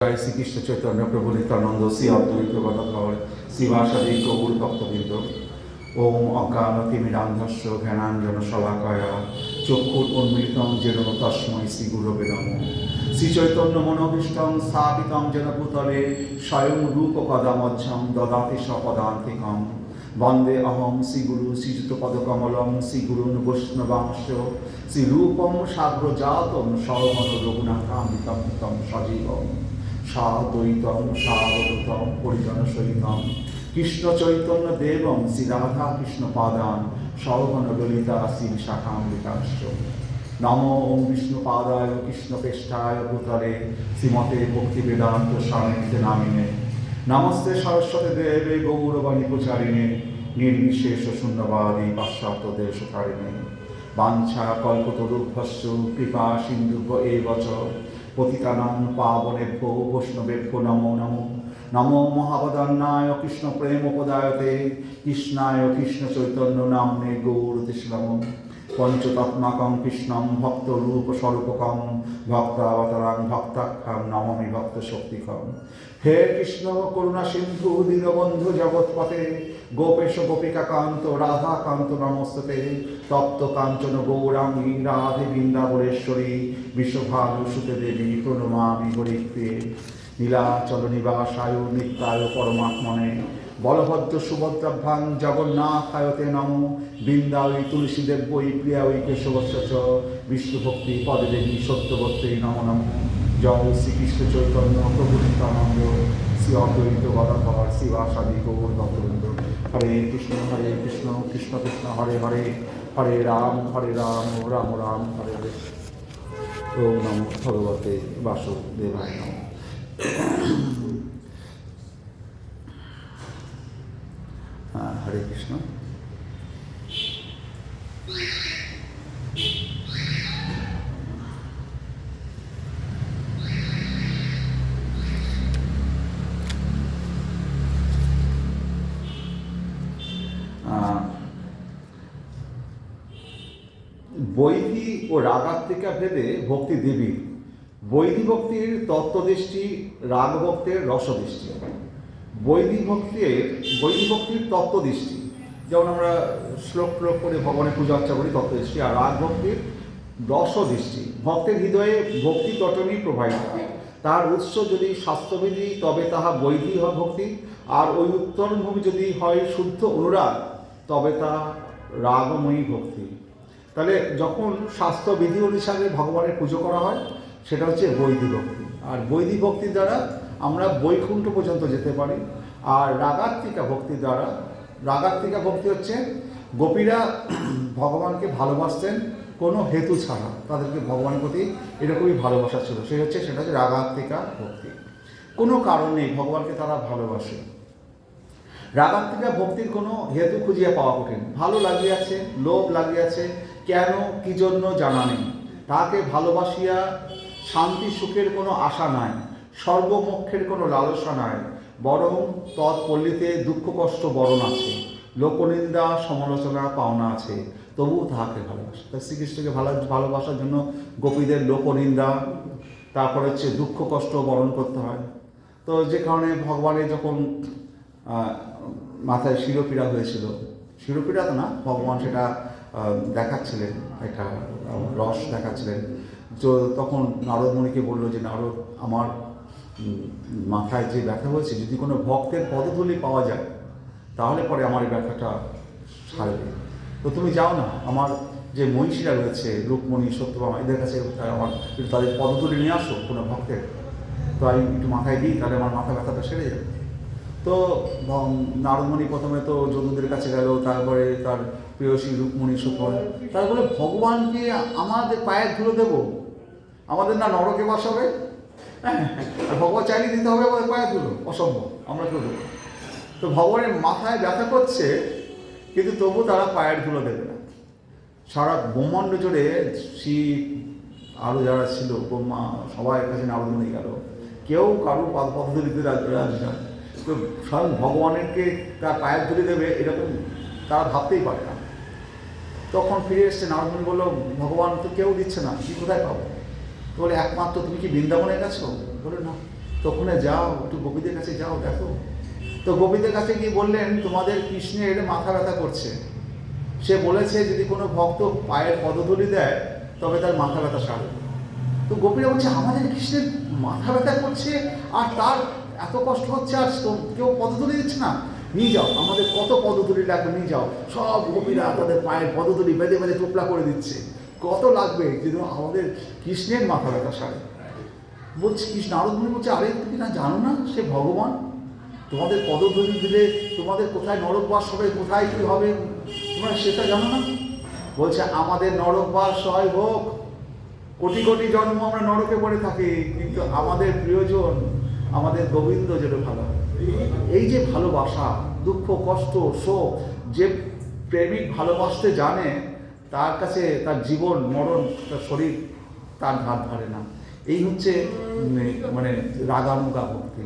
জয় শ্রীকৃষ্ণ চৈতন্য প্রভু নিত্যানন্দ শ্রী অদ্বৈত গদাধর শ্রীবাসাদি গৌর ভক্তবৃন্দ। ওম অজ্ঞানতিমিরান্ধস্য জ্ঞানাঞ্জন শলাকায়া চক্ষুর উন্মিলিতং যেন তস্মৈ শ্রী গুরবে নমঃ। শ্রীচৈতন্য মনোভীষ্টং স্থাপিতং যেন ভূতলে স্বয়ং রূপ পদমধ্যং দদাতি স্বপদান্তিকং। বন্দে অহং শ্রীগুরু শ্রীযুতপদকমলং শ্রীগুরুন বৈষ্ণবাংশ শ্রীরূপং সাগ্রজাতং সহমন রঘুনাথামৃতম সজীবং সাদ্বৈতং সাবধূতং পরিজন সহিতং কৃষ্ণ চৈতন্য দেবং শ্রী রাধা কৃষ্ণ পাদান সহগণ ললিতা শ্রী শাখামৃতাশ্চ। নমো ওম বিষ্ণুপাদায় কৃষ্ণপৃষ্ঠায় ভূতলে শ্রীমতে ভক্তি বেদান্ত স্বামীতে নামিনে। নমস্তে সরস্বতী দেবে গৌরবাণী প্রচারিণে নির্বিশেষ শূন্যবাদী পাশ্চাত্য দেশকারিণে। বাঞ্ছা কল্পতরুভ্যস্য কৃপা সিন্ধুভ্য এব চ পতিতানাং পাবনেভ্যো বৈষ্ণবেভ্যো নমো নমো। নমো মহাবদান্নায় কৃষ্ণ প্রেমোপদায়তে কৃষ্ণায় কৃষ্ণ চৈতন্য নাম্নে গৌরতিষ্ণম। পঞ্চতত্মাকং কৃষ্ণং ভক্তরূপস্বরূপকং ভক্তাবতারাং ভক্তাখ্যাং নমামি ভক্তশক্তিকং। হে কৃষ্ণ করুণা সিন্ধু দীনবন্ধু জগৎপতে গোপেশ গোপিকাকান্ত রাধাকান্ত নমস্তে। তপ্ত কাঞ্চন গৌরাঙ্গী রাধে বৃন্দাবনেশ্বরী বিশ্বভানুসুতে দেবী প্রণমামি হরিপ্রিয়ে। নীলাচল নিবাসায় নিত্যায় পরমাত্মনে বলভদ্র সুভদ্রাভ্যাং জগন্নাথায়তে নমো। বৃন্দাবৈ তুলসীদেব্যৈ প্রিয়াৈ কেশবস্য চ বিষ্ণুভক্তি পদে দেবী সত্যবত্যৈ নমো নমঃ। জয় শ্রীকৃষ্ণ চৈতন্য প্রভু নিত্যানন্দ শ্রী অদ্বৈত গদাধর শ্রীবাসাদি গৌর ভক্তবৃন্দ। হরে কৃষ্ণ কৃষ্ণ কৃষ্ণ হরে হরে, হরে রাম রাম রাম হরে হরে। ওম নমো ভগবতে বাসুদেবায় নমঃ। হরে কৃষ্ণ। বৈধি ও রাগাত্মিকা ভেদে ভক্তি দেবী। বৈধি ভক্তির তত্ত্বদৃষ্টি, রাগ ভক্তের রসদৃষ্টি। বৈধি ভক্তির তত্ত্বদৃষ্টি, যেমন আমরা শ্লোক প্রয়োগ করে ভগবানের পূজা অর্চা করি, তত্ত্বদৃষ্টি। আর রাগ ভক্তির রসদৃষ্টি। ভক্তের হৃদয়ে ভক্তি তটনই প্রবাহিত, তার উৎস যদি শাস্ত্রবিধি তবে তাহা বৈধি হয় ভক্তি, আর ওই উত্তরভূমি যদি হয় শুদ্ধ অনুরাগ তবে তা রাগময়ী ভক্তি। তাহলে যখন শাস্ত্রবিধি অনুসারে ভগবানের পুজো করা হয় সেটা হচ্ছে বৈধি ভক্তি। আর বৈধি ভক্তির দ্বারা আমরা বৈকুণ্ঠ পর্যন্ত যেতে পারি। আর রাগাত্মিকা ভক্তি হচ্ছে গোপীরা ভগবানকে ভালোবাসতেন কোনো হেতু ছাড়া, তাদেরকে ভগবানের প্রতি এরকমই ভালোবাসা ছিল, সেটা হচ্ছে রাগাত্মিকা ভক্তি। কোনো কারণ নেই ভগবানকে তারা ভালোবাসে। রাগাত্মিকা ভক্তির কোনো হেতু খুঁজিয়া পাওয়া কঠিন। ভালো লাগিয়াছে, লোভ লাগিয়াছে, কেন কি জন্য জানা নেই। তাকে ভালোবাসিয়া শান্তি সুখের কোনো আশা নাই, সর্বমোক্ষের কোনো লালসা নাই, বরং তৎপল্লীতে দুঃখ কষ্ট বরণ আছে, লোকনিন্দা সমালোচনা পাওনা আছে, তবুও তাহাকে ভালোবাসে। তাই শ্রীকৃষ্ণকে ভালোবাসার জন্য গোপীদের লোকনিন্দা, তারপরে হচ্ছে দুঃখ কষ্ট বরণ করতে হয়। তো যে কারণে ভগবানের যখন মাথায় শিরোপীড়া হয়েছিল, শিরোপীড়া তো না, ভগবান সেটা দেখাচ্ছিলেন, একটা রস দেখাচ্ছিলেন। তো তখন নারদ মুনিকে বললো যে নারদ, আমার মাথায় যে ব্যথা হয়েছে, যদি কোনো ভক্তের পদধূলি পাওয়া যায় তাহলে পরে আমার এই ব্যথাটা সারবে। তো তুমি যাও না, আমার যে মহিষীরা রয়েছে রূপমণি সত্যভামা, এদের কাছে আমার একটু তাদের পদধূলি নিয়ে আসো কোনো ভক্তের, তো আমি একটু মাথায় দিই, তাহলে আমার মাথা ব্যথাটা সেরে যাবে। তো নারদমণি প্রথমে তো যদুদের কাছে গেল, তারপরে তার প্রেয়সী রূপমণি সুফল, তারপরে ভগবানকে আমাদের পায়ের ধুলো দেবো, আমাদের না নরকে বাস হবে, হ্যাঁ, আর ভগবান চাইলে দিতে হবে আমাদের পায়ের ধুলো, অসম্ভব, আমরা কেউ দেবো। তো ভগবানের মাথায় ব্যথা করছে, কিন্তু তবু তারা পায়ের ধুলো দেবে না। সারা ব্রহ্মাণ্ড জুড়ে শিব আরও যারা ছিল, ব্রহ্মা, সবাই কাছে নারদমণি গেল, কেউ কারো পদধূলি দিতে রাজি না। তো স্বয়ং ভগবানেরকে তার পায়ের ধুলি দেবে এরকম তারা ভাবতেই পারে না। তখন ফিরে এসছে, নারদমণি বললো, ভগবান তো কেউ দিচ্ছে না, কি কোথায় পাবো? বলে, একমাত্র তুমি কি বৃন্দাবনে গেছো? বলে, না, তো ওখানে যাও, একটু গোপীদের কাছে যাও, দেখো। তো গোপীদের কাছে গিয়ে বললেন, তোমাদের কৃষ্ণের মাথা ব্যথা করছে। সে বলেছে যদি কোনো ভক্ত পায়ের পদধূলি দেয় তবে তার মাথা ব্যথা সারবে। তো গোপীরা বলছে, আমাদের কৃষ্ণের মাথা ব্যথা করছে আর তার এত কষ্ট হচ্ছে, আর কেউ পদধূলি দিচ্ছে না, নিয়ে যাও, আমাদের কত পদধূলি লাগবে নিয়ে যাও। সব গোপীরা তাদের পায়ের পদধূলি বেঁধে বেঁধে টোপলা করে দিচ্ছে। কত লাগবে যদি আমাদের কৃষ্ণের মাথা ব্যথা সারে। বলছে কৃষ্ণ, নারদ মুনি বলছে, আরে তুমি না জানো না সে ভগবান? তোমাদের পদধূলি দিলে তোমাদের কোথায় নরকবাস হবে, কোথায় কী হবে, তোমরা সেটা জানো না? বলছে, আমাদের নরকবাস হয় হোক, কোটি কোটি জন্ম আমরা নরকে পড়ে থাকি, কিন্তু আমাদের প্রিয়জন আমাদের গোবিন্দ যেন ভালো। এই যে ভালোবাসা, দুঃখ কষ্ট শোক, যে প্রেমিক ভালোবাসতে জানে তার কাছে তার জীবন মরণ, তার শরীর তার ধার ধারে না। এই হচ্ছে মানে রাগানুগা ভক্তি।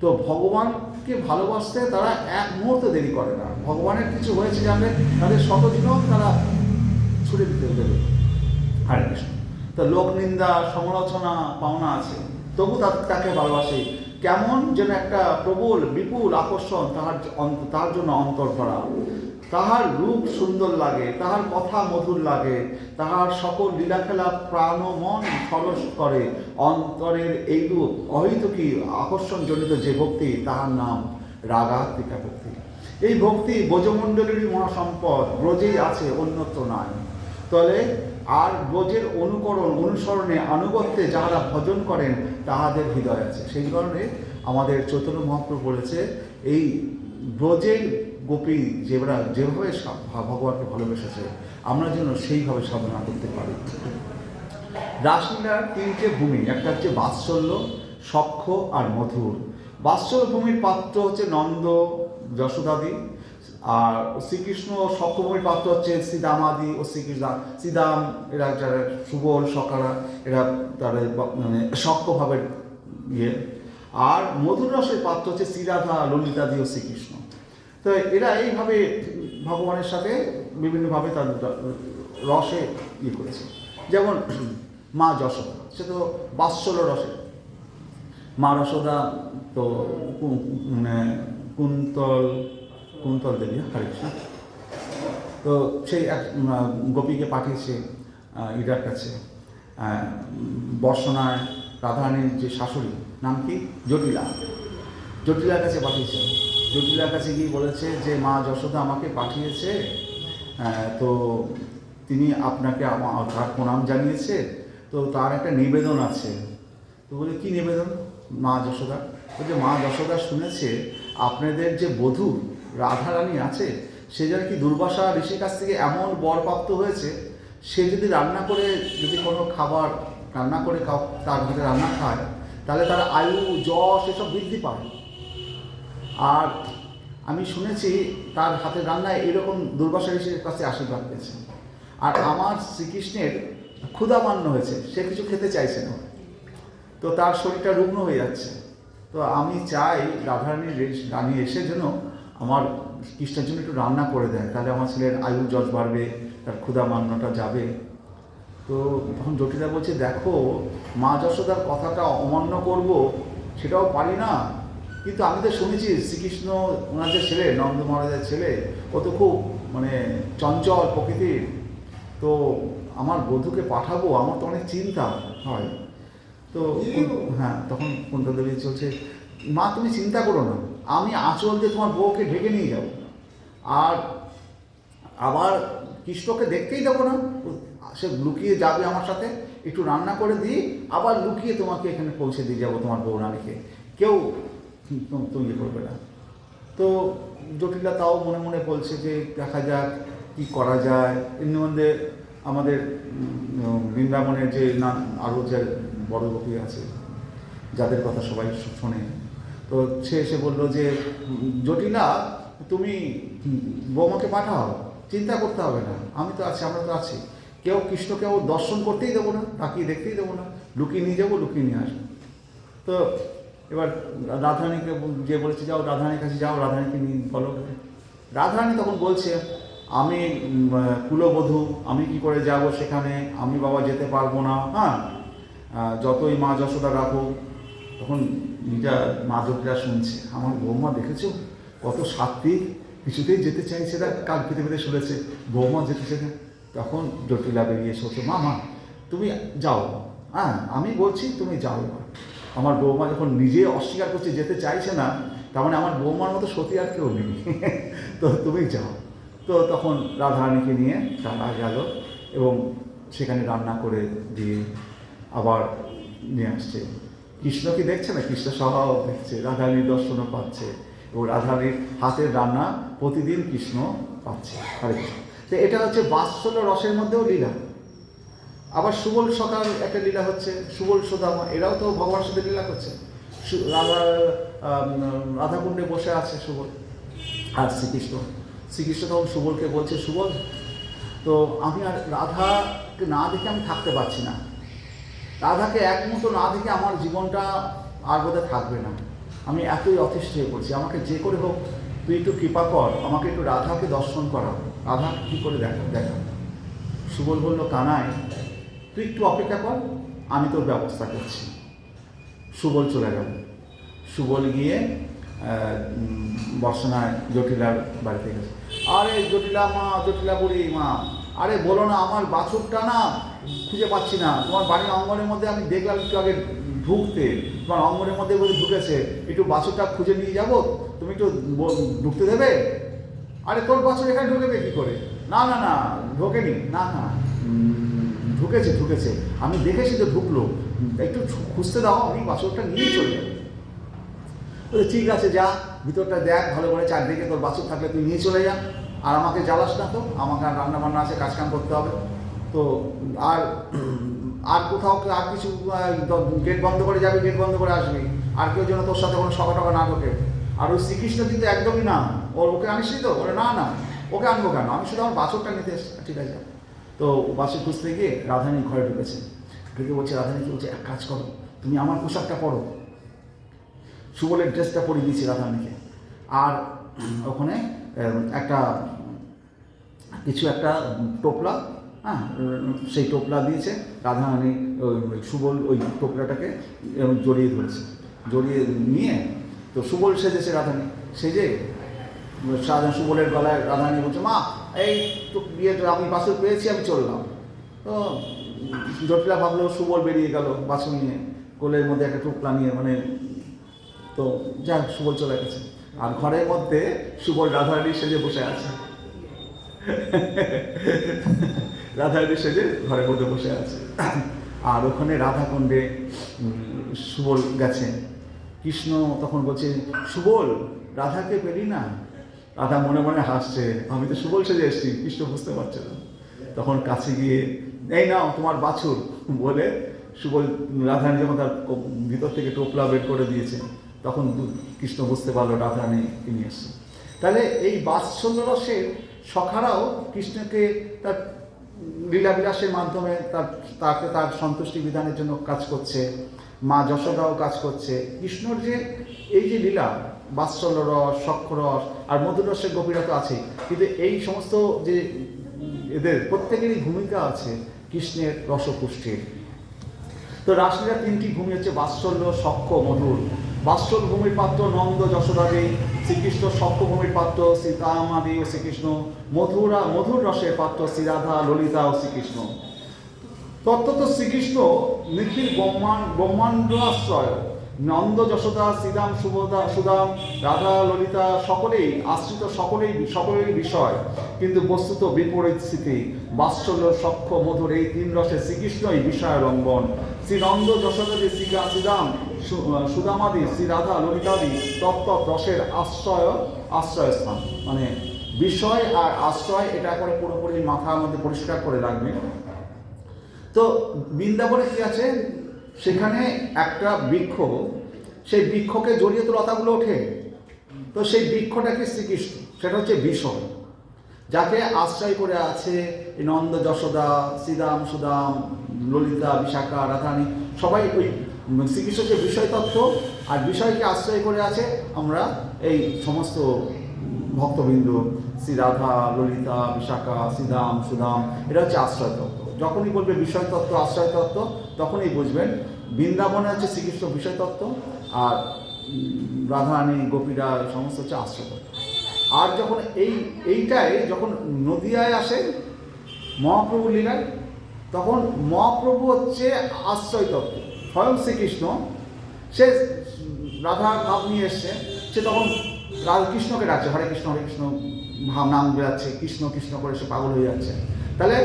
তো ভগবানকে ভালোবাসতে তারা এক মুহূর্ত দেরি করে না। ভগবানের কিছু হয়েছে জানলে তাদের শতজীবন তারা ছুড়ে দিতে দেবে। হরে কৃষ্ণ। তো লোক নিন্দা সমালোচনা পাওনা আছে, তবু তাকে ভালোবাসে। কেমন যেন একটা প্রবল বিপুল আকর্ষণ তাহার জন্য অন্তর ভরা। তাহার রূপ সুন্দর লাগে, তাহার কথা মধুর লাগে, তাহার সকল লীলাখেলা প্রাণ ও মন সরস করে। অন্তরের এইরূপ অহৈতুকী আকর্ষণজনিত যে ভক্তি, তাহার নাম রাগাত্মিকা ভক্তি। এই ভক্তি ব্রজমণ্ডলীরই মহাসম্পদ, ব্রজেই আছে, অন্যত্র নাই। তবে আর ব্রজের অনুসরণে আনুগত্যে যাহারা ভজন করেন তাহাদের হৃদয় আছে। সেই কারণে আমাদের চৈতন্য মহাপ্রভু বলেছে, এই ব্রজের গোপী যেভাবে ভগবানকে ভালোবেসেছে, আমরা যেন সেইভাবে সাধনা করতে পারি। রাসলীলার তিনটে ভূমি, একটা হচ্ছে বাৎসল্য, সখ্য আর মধুর। বাৎসল্য ভূমির পাত্র হচ্ছে নন্দ যশোদাদি, আর শ্রীকৃষ্ণ সখ্যভূমির পাত্র হচ্ছে শ্রীদামাদি ও শ্রীকৃষ্ণ। শ্রীদাম এরা যারা সুবল সকারা, এরা তাদের মানে সখ্যভাবের ইয়ে। আর মধুর রসের পাত্র হচ্ছে শ্রীরাধা ললিতাদি ও শ্রীকৃষ্ণ। তো এরা এইভাবে ভগবানের সাথে বিভিন্নভাবে তাদের রসে ইয়ে করেছে। যেমন মা যশোদা, সে তো বাৎসল্য রসে। মা যশোদা তো কুন্তল দেবী, হরে কৃষ্ণ। তো সেই এক গোপীকে পাঠিয়েছে ইটার কাছে, বর্ষনায় রাধারানীর যে শাশুড়ি, নাম কি, জটিলার কাছে পাঠিয়েছে। জটিলার কাছে গিয়ে বলেছে যে মা যশোদা আমাকে পাঠিয়েছে, তো তিনি আপনাকে তার প্রণাম জানিয়েছে, তো তার একটা নিবেদন আছে। তো বলে, কী নিবেদন? মা যশোদা বলছে, মা যশোদা শুনেছে আপনাদের যে বধূ রাধারানী আছে, সে যেন কি দুর্বাসা ঋষির কাছ থেকে এমন বরপ্রাপ্ত হয়েছে, সে যদি রান্না করে, যদি কোনো খাবার রান্না করে তার হাতে রান্না খায়, তাহলে তার আয়ু যশ এসব বৃদ্ধি পায়। আর আমি শুনেছি তার হাতের রান্নায় এরকম দুর্বাসা ঋষির কাছে আশীর্বাদ পেয়েছে। আর আমার শ্রীকৃষ্ণের ক্ষুধামান্য হয়েছে, সে কিছু খেতে চাইছে না, তো তার শরীরটা রুগ্ন হয়ে যাচ্ছে। তো আমি চাই রানী এসে যেন আমার কৃষ্ণের জন্য একটু রান্না করে দেয়, তাহলে আমার ছেলের আয়ু যশ বাড়বে, তার ক্ষুধামান্যটা যাবে। তো তখন জটিলা বলছে, দেখো মা যশোদার কথাটা অমান্য করব সেটাও পারি না, কিন্তু আমি তো শুনেছি শ্রীকৃষ্ণ ওনার যে ছেলে, নন্দ মহারাজের ছেলে, ও তো খুব মানে চঞ্চল প্রকৃতির, তো আমার বধূকে পাঠাবো, আমার তো অনেক চিন্তা হয়। তো হ্যাঁ, তখন কুন্তল দেবী চলছে, মা তুমি চিন্তা করো না, আমি আঁচল দিয়ে তোমার বউকে ঢেকে নিয়ে যাব, আর আবার কৃষ্ণকে দেখতেই দেবো না, সে লুকিয়ে যাবে আমার সাথে, একটু রান্না করে দিই, আবার লুকিয়ে তোমাকে এখানে পৌঁছে দিয়ে যাবো তোমার বউ রানীকে, কেউ তুমি ইয়ে করবে না। তো জটিলা তাও মনে মনে বলছে যে দেখা যাক কী করা যায়। এর মধ্যে আমাদের বৃন্দাবনের যে আরও যে বড় গোপী আছে যাদের কথা সবাই শোনে, তো সে এসে বললো যে জটিলা তুমি বৌমাকে পাঠাও, চিন্তা করতে হবে না, আমি তো আছি, আমরা তো আছি, কেউ কৃষ্ণকে ও দর্শন করতেই দেবো না, তাকিয়ে দেখতেই দেবো না, লুকিয়ে নিয়ে যাবো, লুকিয়ে নিয়ে আসবো। তো এবার রাধারানীকে যে বলেছে যাও রাধারানীর কাছে যাও, রাধারানীকে নিয়ে বলো। রাধারানী তখন বলছে, আমি কুলবধূ, আমি কি করে যাব সেখানে, আমি বাবা যেতে পারবো না, হ্যাঁ, যতই মা যশোদা রাখো। তখন নিজা মা জটিলা শুনছে, আমার বৌমা দেখেছো কত সাত্বিক, কিছুতেই যেতে চাইছে না, কাল পেতে পেতে শুনেছে বৌমা যেতে চাই না। তখন জটিলা বেরিয়ে এসে বলছে, মা মা তুমি যাও, হ্যাঁ আমি বলছি তুমি যাও। আমার বৌমা যখন নিজে অস্বীকার করছে, যেতে চাইছে না, তার মানে আমার বৌমার মতো সতী আর কেউ নেই, তো তুমি যাও। তো তখন রাধারানীকে নিয়ে তারা গেল এবং সেখানে রান্না করে দিয়ে আবার নিয়ে আসছে। কৃষ্ণ কি দেখছে না, কৃষ্ণ সহ দেখছে, রাধারানীর দর্শনও পাচ্ছে এবং রাধারানীর হাতের রান্না প্রতিদিন কৃষ্ণ পাচ্ছে। হরে কৃষ্ণ। তো এটা হচ্ছে বাৎসল্য রসের মধ্যেও লীলা। আবার সুবল সকাল একটা লীলা হচ্ছে, সুবল সুদামা, এরাও তো ভগবানের সাথে লীলা করছে। রাধাকুণ্ডে বসে আছে সুবল আর শ্রীকৃষ্ণ তখন সুবলকে বলছে, সুবল তো আমি আর রাধাকে না দেখে আমি থাকতে পারছি না, রাধাকে এক মুহূর্ত না দেখে আমার জীবনটা আর বোধহয় থাকবে না, আমি এতই অতিষ্ঠ হয়ে পড়ছি, আমাকে যে করে হোক তুই একটু কৃপা কর, আমাকে একটু রাধাকে দর্শন করা, রাধা কী করে দেখা। সুবল বলল, কানাই তুই একটু অপেক্ষা কর, আমি তোর ব্যবস্থা করছি। সুবল চলে গেল। সুবল গিয়ে বর্ষনায় জটিলার বাড়িতে গেছে। আরে জটিলা মা, জটিলা বুড়ি মা, আরে বলো না, আমার বাছুরটা না খুঁজে পাচ্ছি না, তোমার বাড়ির অঙ্গনের মধ্যে আমি দেখলাম একটু আগে ঢুকতে, তোমার অঙ্গনের মধ্যে বলে ঢুকেছে, একটু বাছুরটা খুঁজে নিয়ে যাবো, তুমি একটু ঢুকতে দেবে? আরে তোর বাছুর এখানে ঢুকেবে কী করে? না না না ঢোকেনি, না না ঢুকেছে, আমি দেখেছি তো ঢুকলো, একটু খুঁজতে দাও, আমি বাছুরটা নিয়ে চলে যাবো। ঠিক আছে যা, ভিতরটা দেখ ভালো করে, চারদিকে তোর বাছুর থাকলে তুই নিয়ে চলে যা, আর আমাকে জ্বালাস না তো, আমাকে আর রান্না বান্না আছে, কাজকাম করতে হবে তো। আর কোথাও আর কিছু গেট বন্ধ করে যাবি, গেট বন্ধ করে আসবি, আর কেউ যেন তোর সাথে কোনো সকা না ঢোকে। আর ওই শ্রীকৃষ্ণ কিন্তু একদমই না, ওকে আনিসনি তো? বলে না না, ওকে আনবো কেন, আমি শুধু আমার বাছুরটা নিতে এসেছি। ঠিক আছে। তো বাছুর খুঁজতে গিয়ে রাধারানী ঘরে ঢুকেছে, ঢুকে বলছে, রাধারানী কি বলছে, এক কাজ করো, তুমি আমার পোশাকটা পরো। সুবলের ড্রেসটা পরিয়ে দিয়েছি রাধারানীকে, আর ওখানে একটা টোপলা, হ্যাঁ সেই টোপলা দিয়েছে। রাধারানী সুবল ওই টোপলাটাকে জড়িয়ে ধরেছে, জড়িয়ে নিয়ে তো সুবল সেজেছে, রাধারানী সেজে সুবলের গলায় রাধারানী বলছে, মা এই তো বিয়ে, আমি বাছুর পেয়েছি, আমি চললাম। তো জটিলা ভাবলো সুবল বেরিয়ে গেল বাছুর নিয়ে, কোলের মধ্যে একটা টোপলা নিয়ে, মানে তো যাক সুবল চলে গেছে। আর ঘরের মধ্যে সুবল রাধারানী সেজে বসে আছে, রাধারানী সেজে ঘরের মধ্যে বসে আছে। আর ওখানে রাধাকুণ্ডে সুবল গেছে। কৃষ্ণ তখন বলছে, সুবল রাধাকে পেলি না? রাধা মনে মনে হাসছে, আমি তো সুবল সেজে এসেছি। কৃষ্ণ বুঝতে পারছে না। তখন কাছে গিয়ে, এই নাও তোমার বাছুর বলে সুবল, রাধারানী যখন তার ভিতর থেকে টোপলা বের করে দিয়েছে, তখন কৃষ্ণ বুঝতে পারলো রাধারানী নিয়ে এসছে। তাহলে এই বাৎসল্য রসের সখারাও কৃষ্ণকে তার লীলাবিলাসের মাধ্যমে তাকে তার সন্তুষ্টি বিধানের জন্য কাজ করছে, মা যশোদাও কাজ করছে। কৃষ্ণর যে এই যে লীলা, বাৎসল্য রস, সখ্যরস আর মধুর রসের গভীরতা আছে, কিন্তু এই সমস্ত যে এদের প্রত্যেকেরই ভূমিকা আছে কৃষ্ণের রসপুষ্টির। তো রাসলীলা তিনটি ভূমি হচ্ছে বাৎসল্য, সখ্য, মধুর। বাৎসল্য ভূমির পাত্র নন্দ যশোদাদি, শ্রীকৃষ্ণ সখ্য ভূমির পাত্র সীতামাদি ও শ্রীকৃষ্ণ, মধুর রসের পাত্র শ্রীরাধা, ললিতা ও শ্রীকৃষ্ণ। তত্ত্বত শ্রীকৃষ্ণ নিখিল ব্রহ্মাণ্ড আশ্রয়, নন্দ যশোদা, শ্রীরাম সুদাম, রাধা, ললিতা সকলেই আশ্রিত, সকলেরই বিষয়, কিন্তু বস্তুত বিপরীত স্থিতি। বাৎসল্য, সখ্য, মধুর এই তিন রসে শ্রীকৃষ্ণই বিষয়ালম্বন। শ্রী নন্দ যশোদাদি, শ্রীরাম সুদামাদি, শ্রী রাধা, ললিতাদি তত্ত্ব রসের আশ্রয়স্থান। মানে বিষয় আর আশ্রয়, এটা করে পুরোপুরি মাথার মধ্যে পরিষ্কার করে রাখবে। তো বৃন্দাবনে কি আছে, সেখানে একটা বৃক্ষ, সেই বৃক্ষকে জড়িয়ে তো লতাগুলো ওঠে, তো সেই বৃক্ষটাকে শ্রীকৃষ্ণ, সেটা হচ্ছে বিষয়, যাকে আশ্রয় করে আছে নন্দ যশোদা, শ্রীরাম সুদাম, ললিতা, বিশাখা, রাধারানী, সবাই ওই শ্রীকৃষ্ণ যে বিষয় তত্ত্ব আর বিষয়কে আশ্রয় করে আছে আমরা এই সমস্ত ভক্তবৃন্দ, শ্রী রাধা, ললিতা, বিশাখা, শ্রীরাম সুদাম, এটা হচ্ছে আশ্রয় তত্ত্ব। যখনই বলবে বিষয় তত্ত্ব, আশ্রয় তত্ত্ব, তখনই বুঝবেন বৃন্দাবনে হচ্ছে শ্রীকৃষ্ণ বিষয় তত্ত্ব, আর রাধারানী গোপীরা সমস্ত হচ্ছে আশ্রয় তত্ত্ব। আর যখন এইটাই যখন নদিয়ায় আসে মহাপ্রভু লীলায়, তখন মহাপ্রভু হচ্ছে আশ্রয় তত্ত্ব। স্বয়ং শ্রীকৃষ্ণ সে রাধার ভাব নিয়ে এসছে, সে তখন কৃষ্ণকে ডাকছে, হরে কৃষ্ণ ভাব নাম বেরাচ্ছে, কৃষ্ণ কৃষ্ণ করে সে পাগল হয়ে যাচ্ছে। তাহলে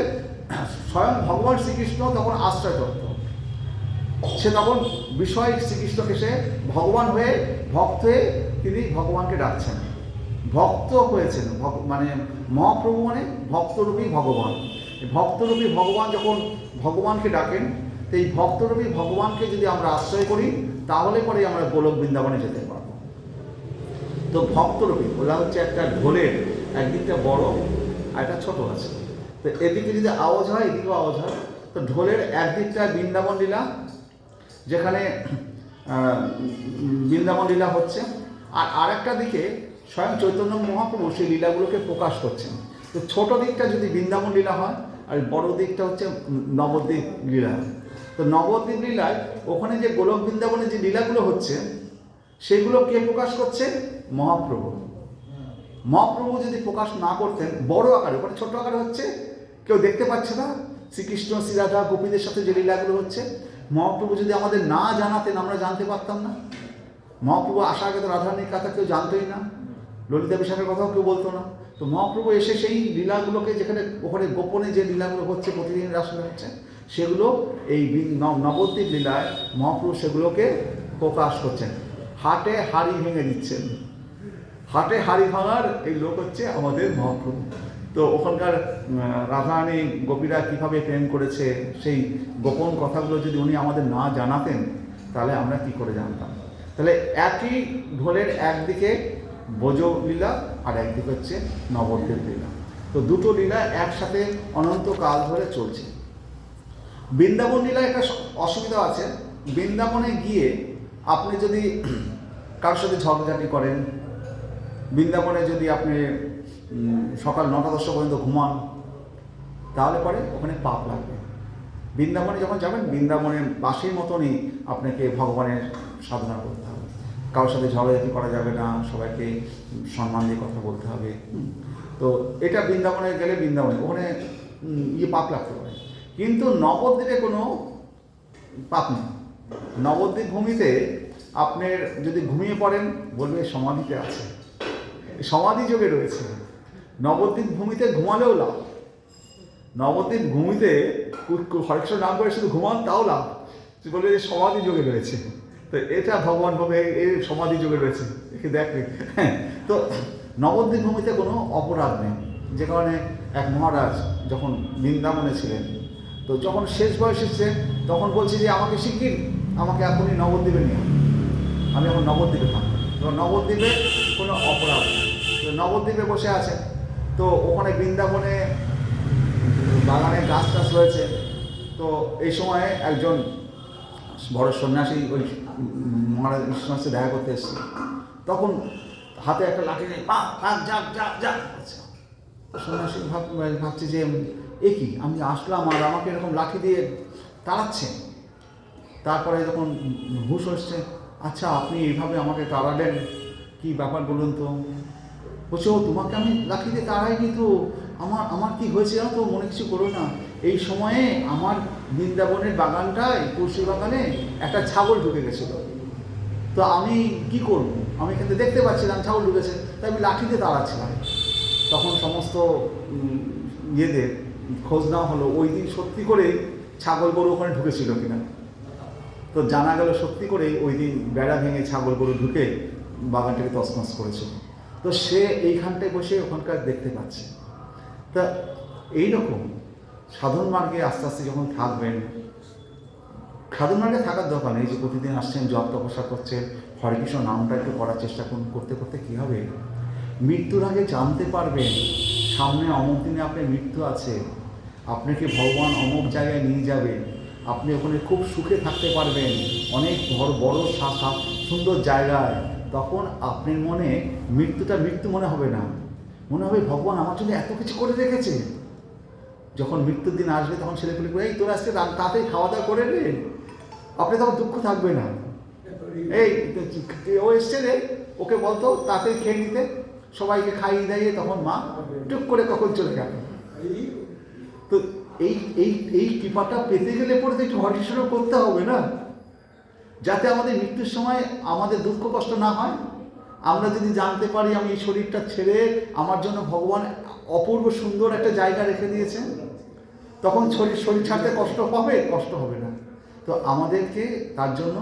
স্বয়ং ভগবান শ্রীকৃষ্ণ তখন আশ্রয় তত্ত্ব, সে তখন বিষয় শ্রীকৃষ্ণকে সে ভগবান হয়ে ভক্ত হয়ে তিনি ভগবানকে ডাকছেন, ভক্ত হয়েছেন। মানে মহাপ্রভু মানে ভক্তরূপী ভগবান। ভক্তরূপী ভগবান যখন ভগবানকে ডাকেন, তো এই ভক্তরূপী ভগবানকে যদি আমরা আশ্রয় করি, তাহলে পরে আমরা গোলক বৃন্দাবনে যেতে পারবো। তো ভক্তরূপী ওরা হচ্ছে একটা ঢোলের একদিকটা বড় আর একটা ছোট আছে, তো এদিকে যদি আওয়াজ হয় এদিকেও আওয়াজ হয়। তো ঢোলের একদিকটা বৃন্দাবন লীলা, যেখানে বৃন্দাবন লীলা হচ্ছে, আর আরেকটা দিকে স্বয়ং চৈতন্য মহাপ্রভু সেই লীলাগুলোকে প্রকাশ করছেন। তো ছোট দিকটা যদি বৃন্দাবন লীলা হয়, আর বড় দিকটা হচ্ছে নবদ্বীপ লীলা। তো নবদ্বীপ লীলায় ওখানে যে গোলক বৃন্দাবনে যে লীলাগুলো হচ্ছে, সেগুলো কে প্রকাশ করছে? মহাপ্রভু। মহাপ্রভু যদি প্রকাশ না করতেন বড় আকারে, ওখানে ছোট আকারে হচ্ছে, কেউ দেখতে পাচ্ছে না। শ্রীকৃষ্ণ শ্রীরাধা গোপীদের সাথে যে লীলাগুলো হচ্ছে, মহাপ্রভু যদি আমাদের না জানাতেন আমরা জানতে পারতাম না। মহাপ্রভু আসার আগে তো রাধারানীর কথা কেউ জানতোই না, ললিতা বিশাখের কথাও কেউ বলতো না। তো মহাপ্রভু এসে সেই লীলাগুলোকে, যেখানে ওখানে গোপনে যে লীলাগুলো হচ্ছে প্রতিদিন রাসলীলা হচ্ছে, সেগুলো এই নবদ্বীপ লীলায় মহাপ্রভু সেগুলোকে প্রকাশ করছেন, হাটে হাড়ি ভেঙে দিচ্ছেন। হাটে হাড়ি ভাঙার এই লোক হচ্ছে আমাদের মহাপ্রভু। তো ওখানকার রাধারানী গোপীরা কীভাবে প্রেম করেছে, সেই গোপন কথাগুলো যদি উনি আমাদের না জানাতেন, তাহলে আমরা কি করে জানতাম? তাহলে একই ঢোলের একদিকে ব্রজ লীলা আর একদিকে হচ্ছে নবদ্বীপ লীলা। তো দুটো লীলা একসাথে অনন্তকাল ধরে চলছে। বৃন্দাবন লীলা একটা অসুবিধা আছে, বৃন্দাবনে গিয়ে আপনি যদি কারোর সাথে ঝগড়াঝাটি করেন, বৃন্দাবনে যদি আপনি সকাল 9টা-10টা পর্যন্ত ঘুমান, তাহলে পরে ওখানে পাপ লাগবে। বৃন্দাবনে যখন যাবেন, বৃন্দাবনের বাসীর মতনই আপনাকে ভগবানের সাধনা করতে হবে। কারোর সাথে ঝগড়াঝাটি করা যাবে না, সবাইকে সম্মান দিয়ে কথা বলতে হবে। তো এটা বৃন্দাবনে গেলে বৃন্দাবনে ওখানে পাপ লাগতে পারে, কিন্তু নবদ্বীপে কোনো পাপ নেই। নবদ্বীপ ভূমিতে আপনার যদি ঘুমিয়ে পড়েন, বলবে সমাধিতে আছে, সমাধি যোগে রয়েছে। নবদ্বীপ ভূমিতে ঘুমালেও লাভ, নবদ্বীপ ভূমিতে হরেকৃষ্ণ নাম করে শুধু ঘুমান, তাও লাভ। বলবে যে সমাধি যোগে রয়েছে। তো এটা ভগবান ভাবে এই সমাধি যোগে রয়েছে, একে দেখবে। হ্যাঁ, তো নবদ্বীপ ভূমিতে কোনো অপরাধ নেই। যে কারণে এক মহারাজ যখন বৃন্দাবনে ছিলেন, তো যখন শেষ বয়স এসছে, তখন বলছে যে আমাকে শিগগির, আমাকে এখনই নবদ্বীপে নিয়ে, আমি এখন নবদ্বীপে থাকবো। তো নবদ্বীপে কোনো অপরাধ নেই। তো নবদ্বীপে বসে আছে, তো ওখানে বৃন্দাবনে বাগানে গাছ টাছ রয়েছে। তো এই সময়ে একজন বড় সন্ন্যাসী ওই মহারাজ কৃষ্ণের সাথে দেখা করতে এসছে, তখন হাতে একটা লাঠি নেই, যা। সন্ন্যাসী ভাবছে যে এ কি, আমি আসলাম আর আমাকে এরকম লাঠি দিয়ে তাড়াচ্ছে। তারপরে যখন হুঁশ হচ্ছে, আচ্ছা আপনি এইভাবে আমাকে তাড়ালেন, কি ব্যাপার বলুন তো? বলছে, ও তোমাকে আমি লাঠি দিয়ে তাড়াইনি তো, আমার কি হয়েছে জানো তো, মনে কিছু করো না। এই সময়ে আমার বৃন্দাবনের বাগানটায়, তুলসী বাগানে একটা ছাগল ঢুকে গেছিলো, তো আমি কি করব, আমি কিন্তু দেখতে পাচ্ছিলাম ছাগল ঢুকেছে, তাই আমি লাঠি দিয়ে তাড়াচ্ছিলাম। তখন সমস্ত ইয়েদের খোঁজ নেওয়া হলো, ওই দিন সত্যি করে ছাগল গরু ওখানে ঢুকেছিল কিনা। তো জানা গেল সত্যি করেই ওই দিন বেড়া ভেঙে ছাগল গরু ঢুকে বাগানটাকে তছনছ করেছিল। তো সে এইখানটায় বসে ওখানকার দেখতে পাচ্ছে। তা এইরকম সাধন মার্গে আস্তে আস্তে যখন থাকবেন, সাধন মার্গে থাকার দরকার নেই যে প্রতিদিন আসছেন, জপ তপস্যা করছেন, হরে কৃষ্ণ নামটা একটু করার চেষ্টা করতে করতে কী হবে, মৃত্যুর আগে জানতে পারবেন সামনে অমুক দিনে আপনার মৃত্যু আছে, আপনাকে ভগবান অমুক জায়গায় নিয়ে যাবে, আপনি ওখানে খুব সুখে থাকতে পারবেন, অনেক বড় সুন্দর জায়গায়। তখন আপনার মনে মৃত্যুটা মৃত্যু মনে হবে না, মনে হবে ভগবান আমার জন্য এত কিছু করে রেখেছে। যখন মৃত্যুর দিন আসবে, তখন ছেলেপুলে করে, এই তোরা আজকে তাড়াতাড়ি খাওয়া দাওয়া করে রে, আপনি তখন দুঃখ থাকবে না। এই ও এসছে রে, ওকে বলতো তাতে খেয়ে নিতে, সবাইকে খাইয়ে দাইয়ে তখন মা টুক করে কখন চলে গেল। তো এই এই এই কৃপাটা পেতে গেলে পরে তো একটু হরিকৃষ্ণ করতে হবে না, যাতে আমাদের মৃত্যুর সময় আমাদের দুঃখ কষ্ট না হয়। আমরা যদি জানতে পারি আমি এই শরীরটা ছেড়ে আমার জন্য ভগবান অপূর্ব সুন্দর একটা জায়গা রেখে দিয়েছেন, তখন শরীর ছাড়তে কষ্ট হবে না। তো আমাদেরকে তার জন্য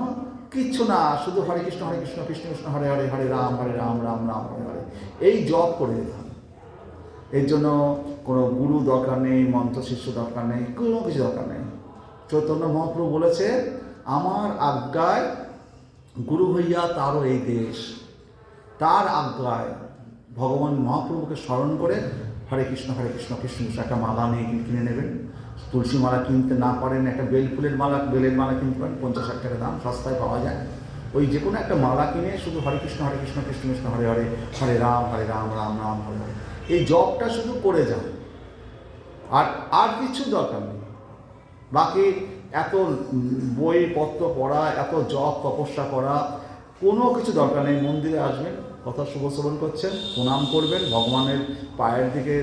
কিচ্ছু না, শুধু হরে কৃষ্ণ কৃষ্ণ কৃষ্ণ হরে হরে, হরে রাম রাম রাম হরে হরে, এই জপ করে যেতে হবে। এর জন্য কোনো গুরু দরকার নেই, মন্ত্র শিষ্য দরকার নেই, কোনো কিছু দরকার নেই। চৈতন্য মহাপ্রভু বলেছে, আমার আজ্ঞায় গুরু হইয়া তারও এই দেশ। তার আজ্ঞায় ভগবান মহাপ্রভুকে স্মরণ করে হরে কৃষ্ণ কৃষ্ণ কৃষ্ণ, একটা মালা নিয়ে কিনে নেবেন। তুলসী মালা কিনতে না পারেন, একটা বেলের মালা কিনতে পারেন, 50-60 টাকা দাম, সস্তায় পাওয়া যায়। ওই যে কোনো একটা মালা কিনে শুধু হরে কৃষ্ণ কৃষ্ণ কৃষ্ণ হরে হরে, হরে রাম রাম রাম হরে হরে, এই জপটা শুধু করে যান, আর কিছু দরকার নেই। বাকি এত বই পত্র পড়া, এত জপ তপস্যা করা, কোনো কিছু দরকার নেই। মন্দিরে আসবেন, কথা শুভ শ্রবণ করছেন, প্রণাম করবেন, ভগবানের পায়ের দিকে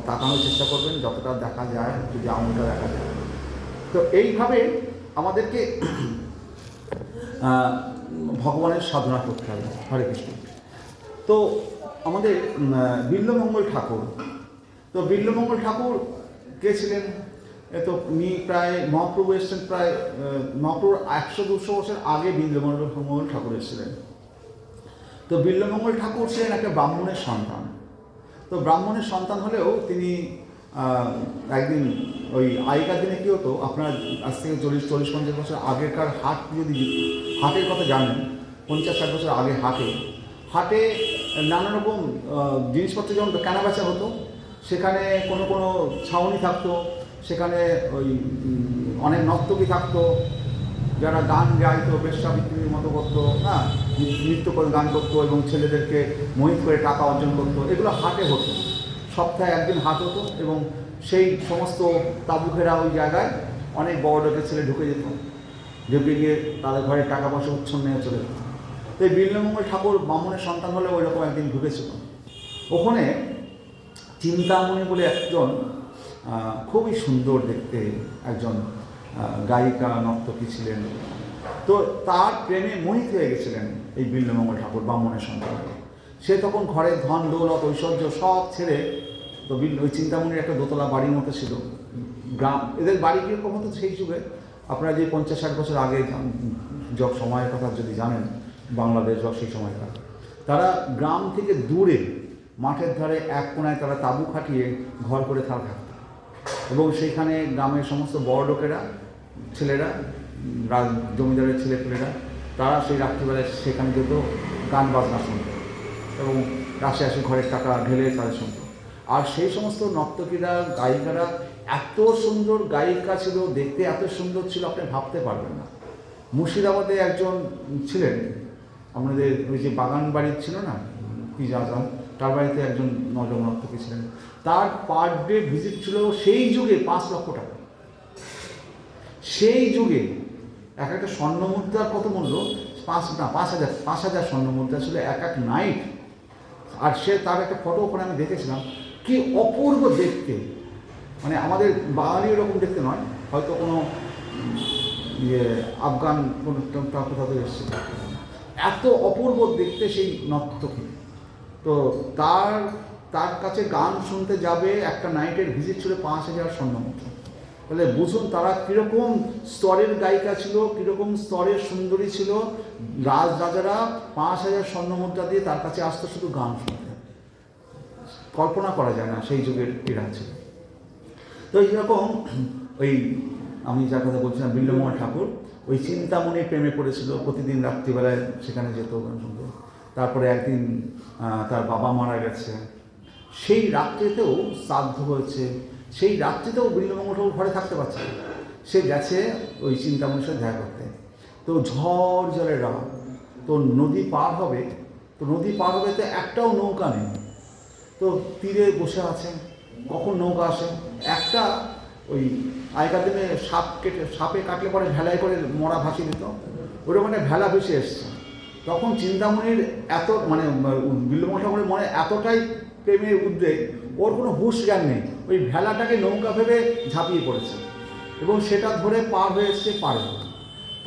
তাকানোর চেষ্টা করবেন, যতটা দেখা যায়, যদি আঙুলটা দেখা যায়। তো এইভাবে আমাদেরকে ভগবানের সাধনা করতে হবে। হরে কৃষ্ণ। তো আমাদের বিল্বমঙ্গল ঠাকুর, তো বিল্বমঙ্গল ঠাকুর কে ছিলেন? তো উনি প্রায় মহাপ্রভু এসেছেন প্রায় মহাপ্রভুর 100-200 বছর আগে বিল্বমঙ্গল ঠাকুর এসেছিলেন। তো বিল্বমঙ্গল ঠাকুর ছিলেন একটা ব্রাহ্মণের সন্তান। তো ব্রাহ্মণের সন্তান হলেও তিনি একদিন ওই আগেকার দিনে কী হতো, আপনার আজ থেকে 40-50 বছর আগেকার হাটের কথা জানেন, 50-60 বছর আগে হাটে নানা রকম জিনিসপত্র যেমন কেনাবেচা হতো, সেখানে কোনো ছাউনি থাকতো, সেখানে ওই অনেক নর্তকী থাকতো, যারা গান গাইতো, বেশ্যাবৃত্তির মতো করতো, হ্যাঁ, নৃত্য করে গান করতো এবং ছেলেদেরকে মোহিত করে টাকা অর্জন করতো। এগুলো হাটে হতো, সপ্তাহে একদিন হাট হতো, এবং সেই সমস্ত তাবুকেরা ওই জায়গায় অনেক বড় লোকের ছেলে ঢুকে যেত, ঢুকে গিয়ে তাদের ঘরে টাকা পয়সা উচ্ছন্ন নিয়ে চলে যেত। তো এই বিল্বমঙ্গল ঠাকুর ব্রাহ্মণের সন্তান হলে ওই রকম একদিন ঢুকেছিল। ওখানে চিন্তামণি বলে একজন খুবই সুন্দর দেখতে একজন গায়িকা নর্তকী ছিলেন। তো তার প্রেমে মোহিত হয়ে গেছিলেন এই বিল্বমঙ্গল ঠাকুর, ব্রাহ্মণের সন্তান। সে তখন ঘরের ধন দৌলত ঐশ্বর্য সব ছেড়ে, তো ওই চিন্তামণির একটা দোতলা বাড়ির মতো ছিল। গ্রাম, এদের বাড়ি কীরকম হতো সেই যুগে, আপনারা যে 50-60 বছর আগে সময়ের কথা যদি জানেন, বাংলাদেশ বা সেই সময়কার, তারা গ্রাম থেকে দূরে মাঠের ধারে এক কোণায় তারা তাঁবু খাটিয়ে ঘর করে থাকত, এবং সেইখানে গ্রামের সমস্ত বড় লোকেরা, ছেলেরা, জমিদারের ছেলেপেলেরা, তারা সেই রাত্রিবেলায় সেখানে যেত, গান বাজনা শুনত এবং আসে ঘরের টাকা ঢেলে তাদের শুনত। আর সেই সমস্ত নর্তকীরা, গায়িকারা এত সুন্দর গায়িকা ছিল, দেখতে এত সুন্দর ছিল, আপনি ভাবতে পারবেন না। মুর্শিদাবাদে একজন ছিলেন, আমাদের ওই যে বাগান বাড়ির ছিল না কি জানতাম, তার বাড়িতে একজন নর্তকী ছিলেন। তার পার ডে ভিজিট ছিল সেই যুগে 5 লক্ষ টাকা। সেই যুগে একটা স্বর্ণ মুদ্রার কত মূল্য? 5,000 স্বর্ণ মুদ্রা ছিল এক নাইট। আর তার একটা ফটো ওখানে আমি দেখেছিলাম, কি অপূর্ব দেখতে, মানে আমাদের বাঙালি ওরকম দেখতে নয়, হয়তো কোনো আফগান কোনো কোথাও থেকে এসছে, এত অপূর্ব দেখতে সেই নর্তকী। তো তার কাছে গান শুনতে যাবে, একটা নাইটের ভিজিট ছিল 5,000 স্বর্ণ মুদ্রা। তাহলে বুঝুন তারা কীরকম স্তরের গায়িকা ছিল, কীরকম স্তরের সুন্দরী ছিল। রাজারা 5,000 স্বর্ণ মুদ্রা দিয়ে তার কাছে আসতো শুধু গান শুনতে। কল্পনা করা যায় না সেই যুগের এরা ছিল। তো এইরকম ওই আমি যার কথা বলছিলাম বিল্বমঙ্গল ঠাকুর, ওই চিন্তামণির প্রেমে পড়েছিল, প্রতিদিন রাত্রিবেলায় সেখানে যেত গান শুনতে। তারপরে একদিন তার বাবা মারা গেছে, সেই রাত্রিতেও শ্রাদ্ধ হয়েছে, সেই রাত্রিতেও বিল্বমঙ্গল ঠাকুর ঘরে থাকতে পারছে না, সে গেছে ওই চিন্তামণির সাথে দেখা করতে। তো ঝড় জলের রাত, তো নদী পার হবে, তো একটাও নৌকা নেই। তো তীরে বসে আছে, কখন নৌকা আসে, একটা ওই আগেকার দিনে সাপে কাটলে পরে ভেলায় করে মরা ভাসিয়ে দিত, ওরকম একটা ভেলা ভেসে এসছে। তখন চিন্তামণির এত মানে বিল্বমঙ্গল ঠাকুরের মনে এতটাই প্রেমের উদ্বেগ, ওর কোনো হুঁশ জ্ঞান নেই, ওই ভেলাটাকে নৌকা ভেবে ঝাঁপিয়ে পড়েছে এবং সেটা ধরে পার হয়ে এসছে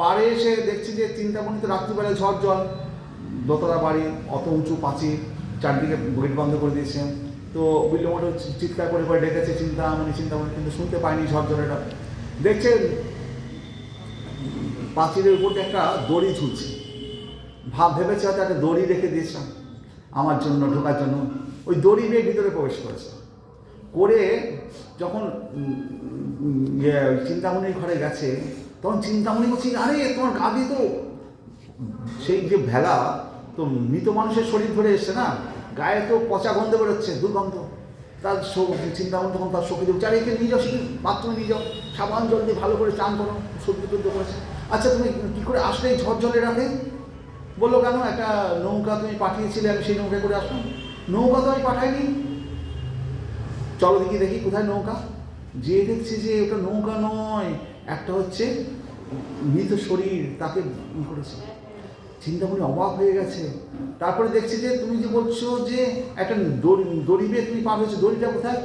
পাড়ে এসে দেখছি যে চিন্তামণিতে রাত্রিবেলায় ঝড় জল, দোতলা বাড়ি, অত উঁচু পাঁচিল, চারদিকে গেট বন্ধ করে দিয়েছে। তো বিল্বমঙ্গল চিৎকার করে করে ডেকেছে চিন্তামণি, কিন্তু শুনতে পায়নি ঝড় জলেটা। দেখছে পাঁচিলের উপর একটা দড়ি ঝুলছে, ভেবেছে হয়তো একটা দড়ি রেখে দিয়েছে আমার জন্য ঢোকার জন্য। ওই দড়ি নিয়ে ভিতরে প্রবেশ করেছে, করে যখন চিন্তামণির ঘরে গেছে তখন চিন্তামণি বলছি, আরে তোমার গাদি তো সেই যে ভেলা তো মৃত মানুষের শরীর ধরে এসছে না, গায়ে তো পচা গন্ধ বেরোচ্ছে, দুর্গন্ধ। তার চিন্তামণি তখন তার সখী দেব, চারিকে নিয়ে যাও, সেদিন বাথরুমে নিয়ে যাও, সাবান জল দিয়ে ভালো করে চান করো, সবজি টুদ্ধ করেছে। আচ্ছা তুমি কী করে আসলে এই ঝড় জলে রাখে? বললো কেন, একটা নৌকা তুমি পাঠিয়েছিলে, আমি সেই নৌকায় করে আসলাম। নৌকা তো আমি পাঠাইনি, চলো দেখি কোথায় নৌকা। যে দেখছি যে ওটা নৌকা নয়, একটা হচ্ছে মৃত শরীর, তাকে করেছে। চিন্তামণি অবাক হয়ে গেছে। তারপরে দেখছি যে তুমি যে বলছো যে একটা দড়ি বেয়ে তুমি পার হয়েছো, দড়িটা কোথায়?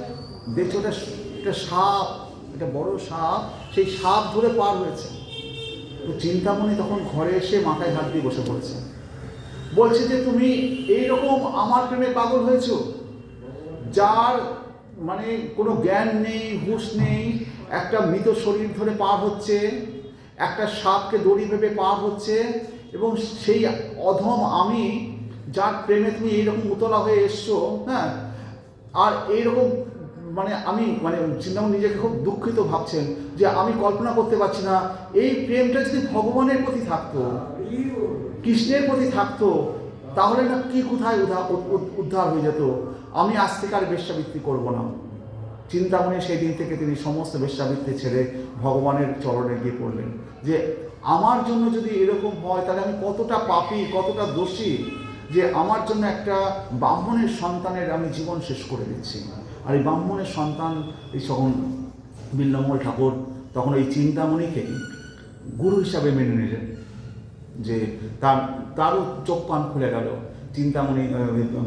দেখছো ওটা একটা সাপ, একটা বড় সাপ, সেই সাপ ধরে পার হয়েছে। তো চিন্তামণি তখন ঘরে এসে মাথায় হাত দিয়ে বসে পড়েছে, বলছে যে তুমি এইরকম আমার প্রেমে পাগল হয়েছো, যার মানে কোনো জ্ঞান নেই, হুঁশ নেই, একটা মৃত শরীর ধরে পার হচ্ছে, একটা সাপকে দড়ি ভেবে পার হচ্ছে, এবং সেই অধম আমি, যার প্রেমে তুমি এইরকম উতলা হয়ে এসছো। হ্যাঁ, আর এইরকম মানে আমি মানে চিন্তামণি নিজেকে খুব দুঃখিত ভাবছেন যে আমি কল্পনা করতে পারছি না, এই প্রেমটা যদি ভগবানের প্রতি থাকতো, কৃষ্ণের প্রতি থাকতো, তাহলে না কি কোথায় উদ্ধার হয়ে যেত। আমি আজ থেকে আর বেশ্যাবৃত্তি করবো না। চিন্তামণি সেই দিন থেকে তিনি সমস্ত বেশ্যাবৃত্তি ছেড়ে ভগবানের চরণে গিয়ে পড়লেন যে আমার জন্য যদি এরকম হয় তাহলে আমি কতটা পাপী, কতটা দোষী, যে আমার জন্য একটা ব্রাহ্মণের সন্তানের আমি জীবন শেষ করে দিচ্ছি। আর এই ব্রাহ্মণের সন্তান এই তখন বিল্বমঙ্গল ঠাকুর তখন এই চিন্তামণিকে গুরু হিসাবে মেনে নিলেন, যে তারও চোখ কান খুলে গেল। চিন্তামণি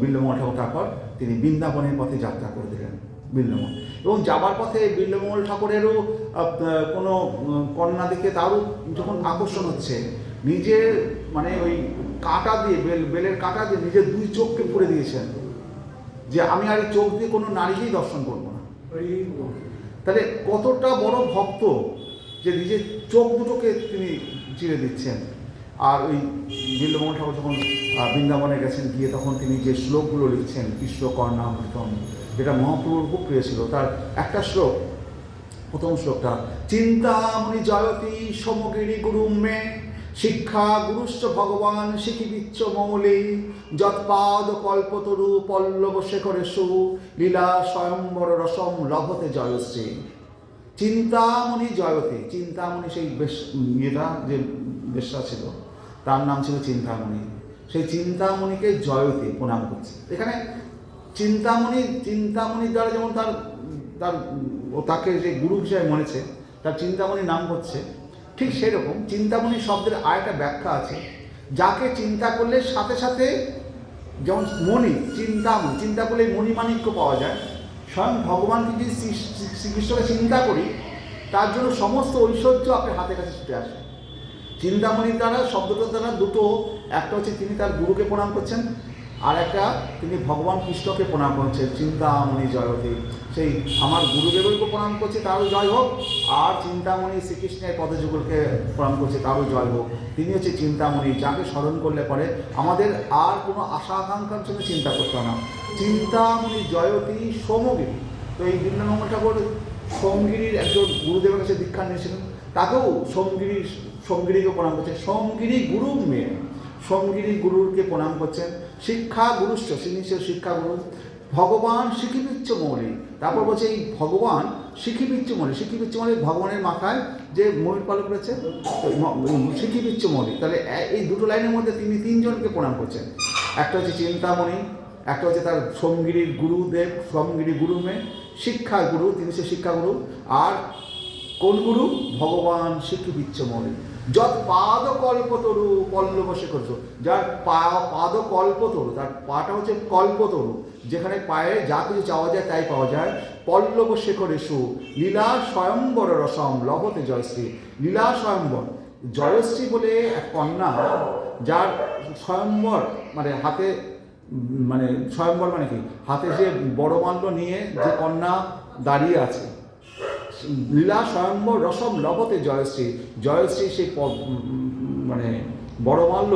বিল্বমঙ্গল ঠাকুর তারপর তিনি বৃন্দাবনের পথে যাত্রা করে দিলেন বিল্বমঙ্গল, এবং যাবার পথে বিল্বমঙ্গল ঠাকুরেরও কোনো কন্যা দেখে তারও যখন আকর্ষণ হচ্ছে, নিজের মানে ওই কাঁটা দিয়ে বেলের কাঁটা দিয়ে নিজের দুই চোখকে পুড়ে দিয়েছেন, যে আমি আর এই চোখ দিয়ে কোনো নারীকেই দর্শন করবো না। তাহলে কতটা বড় ভক্ত যে নিজের চোখ দুটোকে তিনি চিরে দিচ্ছেন। আর ওই বিল্বমঙ্গল ঠাকুর যখন বৃন্দাবনে গেছেন, গিয়ে তখন তিনি যে শ্লোকগুলো লিখছেন কৃষ্ণ কর্ণামৃতম, যেটা মহাপ্রভুর খুব প্রিয় ছিল, তার একটা শ্লোক, প্রথম শ্লোকটা, চিন্তামণি জয়তি সমগিরি গুরু মে শিক্ষা গুরুশ্চ ভগবান শিখিবিচ্চ মৌলি যৎপাদ কল্পতরু পল্লব শেখরেশু লীলা স্বয়ম্বর রসম লভতে জয়শ্রী। চিন্তামণি জয়তে, চিন্তামণি সেই ইয়েটা যে বেশ্যা ছিল তার নাম ছিল চিন্তামণি, সেই চিন্তামণিকে জয়তে প্রণাম করছে। এখানে চিন্তামণির দ্বারা যেমন তাকে যে গুরু হিসেবে মনেছে, তার চিন্তামণি নাম করছে, ঠিক সেই রকম চিন্তামণি শব্দের আরেকটা ব্যাখ্যা আছে, যাকে চিন্তা করলে সাথে সাথে, যেমন মণি, চিন্তা করলে মণিমাণিক্য পাওয়া যায়। স্বয়ং ভগবানকে যদি শ্রীকৃষ্ণকে চিন্তা করি, তার জন্য সমস্ত ঐশ্বর্য আপনার হাতের কাছে ছুটে আসে। চিন্তামণির দ্বারা, শব্দটার দ্বারা দুটো, একটা হচ্ছে তিনি তার গুরুকে প্রণাম করছেন, আর একটা তিনি ভগবান কৃষ্ণকে প্রণাম করছেন। চিন্তামণি জয়তে, সেই আমার গুরুদেবকে প্রণাম করছে, তারও জয় হোক, আর চিন্তামণি শ্রীকৃষ্ণের পদযুগলকে প্রণাম করছে, তারও জয় হোক। তিনি হচ্ছে চিন্তামণি, যাকে স্মরণ করলে পরে আমাদের আর কোনো আশা আকাঙ্ক্ষার জন্য চিন্তা করতে হয় না। চিন্তামণি জয়তী সোমগিরি। তো এই বৃন্দাবন ঠাকুর সোমগিরির একজন গুরুদেবের কাছে দীক্ষা নিয়েছিলেন, তাকেও সোমগিরিকে প্রণাম করছে। সোমগিরি গুরু মেয়ে, সোমগিরি গুরুকে প্রণাম করছেন। শিক্ষা গুরুশ্চ, তিনি শিক্ষা গুরু। ভগবান শিখিবিচ্চ মৌলি, তারপর বলছে এই ভগবান শিখিবিচ্চ মৌলি। শিখিবিচ্চ মৌলি ভগবানের মাথায় যে ময়ূর পালক রয়েছে, শিখিবিচ্চ মৌলি। তাহলে এই দুটো লাইনের মধ্যে তিনি তিনজনকে প্রণাম করছেন। একটা হচ্ছে চিন্তামণি, একটা হচ্ছে তার সোমগিরির গুরুদেব, সোমগিরি গুরু মেয়ে, শিক্ষাগুরু, তিনি হচ্ছে শিক্ষাগুরু। আর কোন গুরু? ভগবান শ্রীকৃষ্ণ মৌলি। যৎ পাদ কল্পতরু পল্লব শেখর, যার পাদ কল্পতরু, তার পাটা হচ্ছে কল্পতরু, যেখানে পায়ে যা কিছু চাওয়া যায় তাই পাওয়া যায়। পল্লব শেখরেশু লীলা স্বয়ম্বর রসম লভতে জয়শ্রী। লীলা স্বয়ম্বর, জয়শ্রী বলে এক কন্যা, যার স্বয়ম্বর মানে হাতে, মানে স্বয়ম্বর মানে কি, হাতে যে বড়মাল্য নিয়ে যে কন্যা দাঁড়িয়ে আছে, লীলা স্বয়ম্বর রসম লভতে জয়শ্রী। জয়শ্রী সেই মানে বড়মাল্য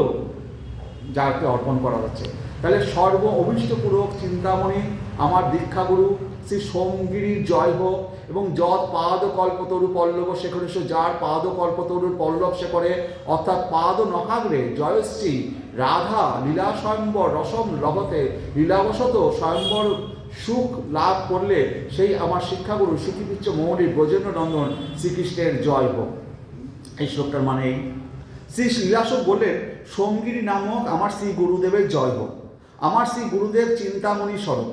যাকে অর্পণ করা হচ্ছে। তাহলে সর্ব অভীষ্টপূরক চিন্তামণি আমার দীক্ষাগুরু শ্রী সোমগিরির জয় হোক। এবং যৎ পাদ কল্পতরু পল্লব শেখরেশ, যার পাদ কল্পতরুর পল্লব শেখরে অর্থাৎ পাদ নখাগ্রে জয়শ্রী রাধা লীলা স্বয়ম্বর রসম লভতে, লীলাবশত স্বয়ম্বর সুখ লাভ করলে সেই আমার শিক্ষাগুরু শ্রীকৃষ্ণ মৌলি ব্রজেন্দ্র নন্দন শ্রীকৃষ্ণের জয় হোক। এই শ্লোকটার মানে শ্রী লীলাসক বললেন, সোমগিরি নামক আমার শ্রী গুরুদেবের জয় হোক। আমার শ্রী গুরুদেব চিন্তামণি স্বরূপ,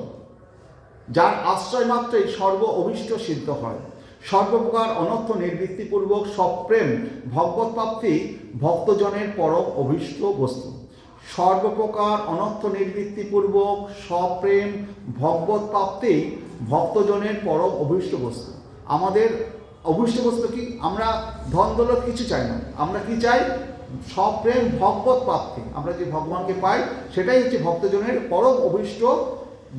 যার আশ্রয় মাত্রই সর্ব অভীষ্ট সিদ্ধ হয়। সর্বপ্রকার অনর্থ নিবৃত্তিপূর্বক সপ্রেম ভগবৎ প্রাপ্তি ভক্তজনের পরম অভীষ্ট বস্তু। সর্বপ্রকার অনর্থ নিবৃত্তিপূর্বক সপ্রেম ভগবৎ প্রাপ্তি ভক্তজনের পরম অভীষ্ট বস্তু। আমাদের অভীষ্ট বস্তু কি? আমরা ধন দৌলত কিছু চাই না, আমরা কি চাই? সপ্রেম ভগবৎ প্রাপ্তি। আমরা যে ভগবানকে পাই সেটাই হচ্ছে ভক্তজনের পরম অভীষ্ট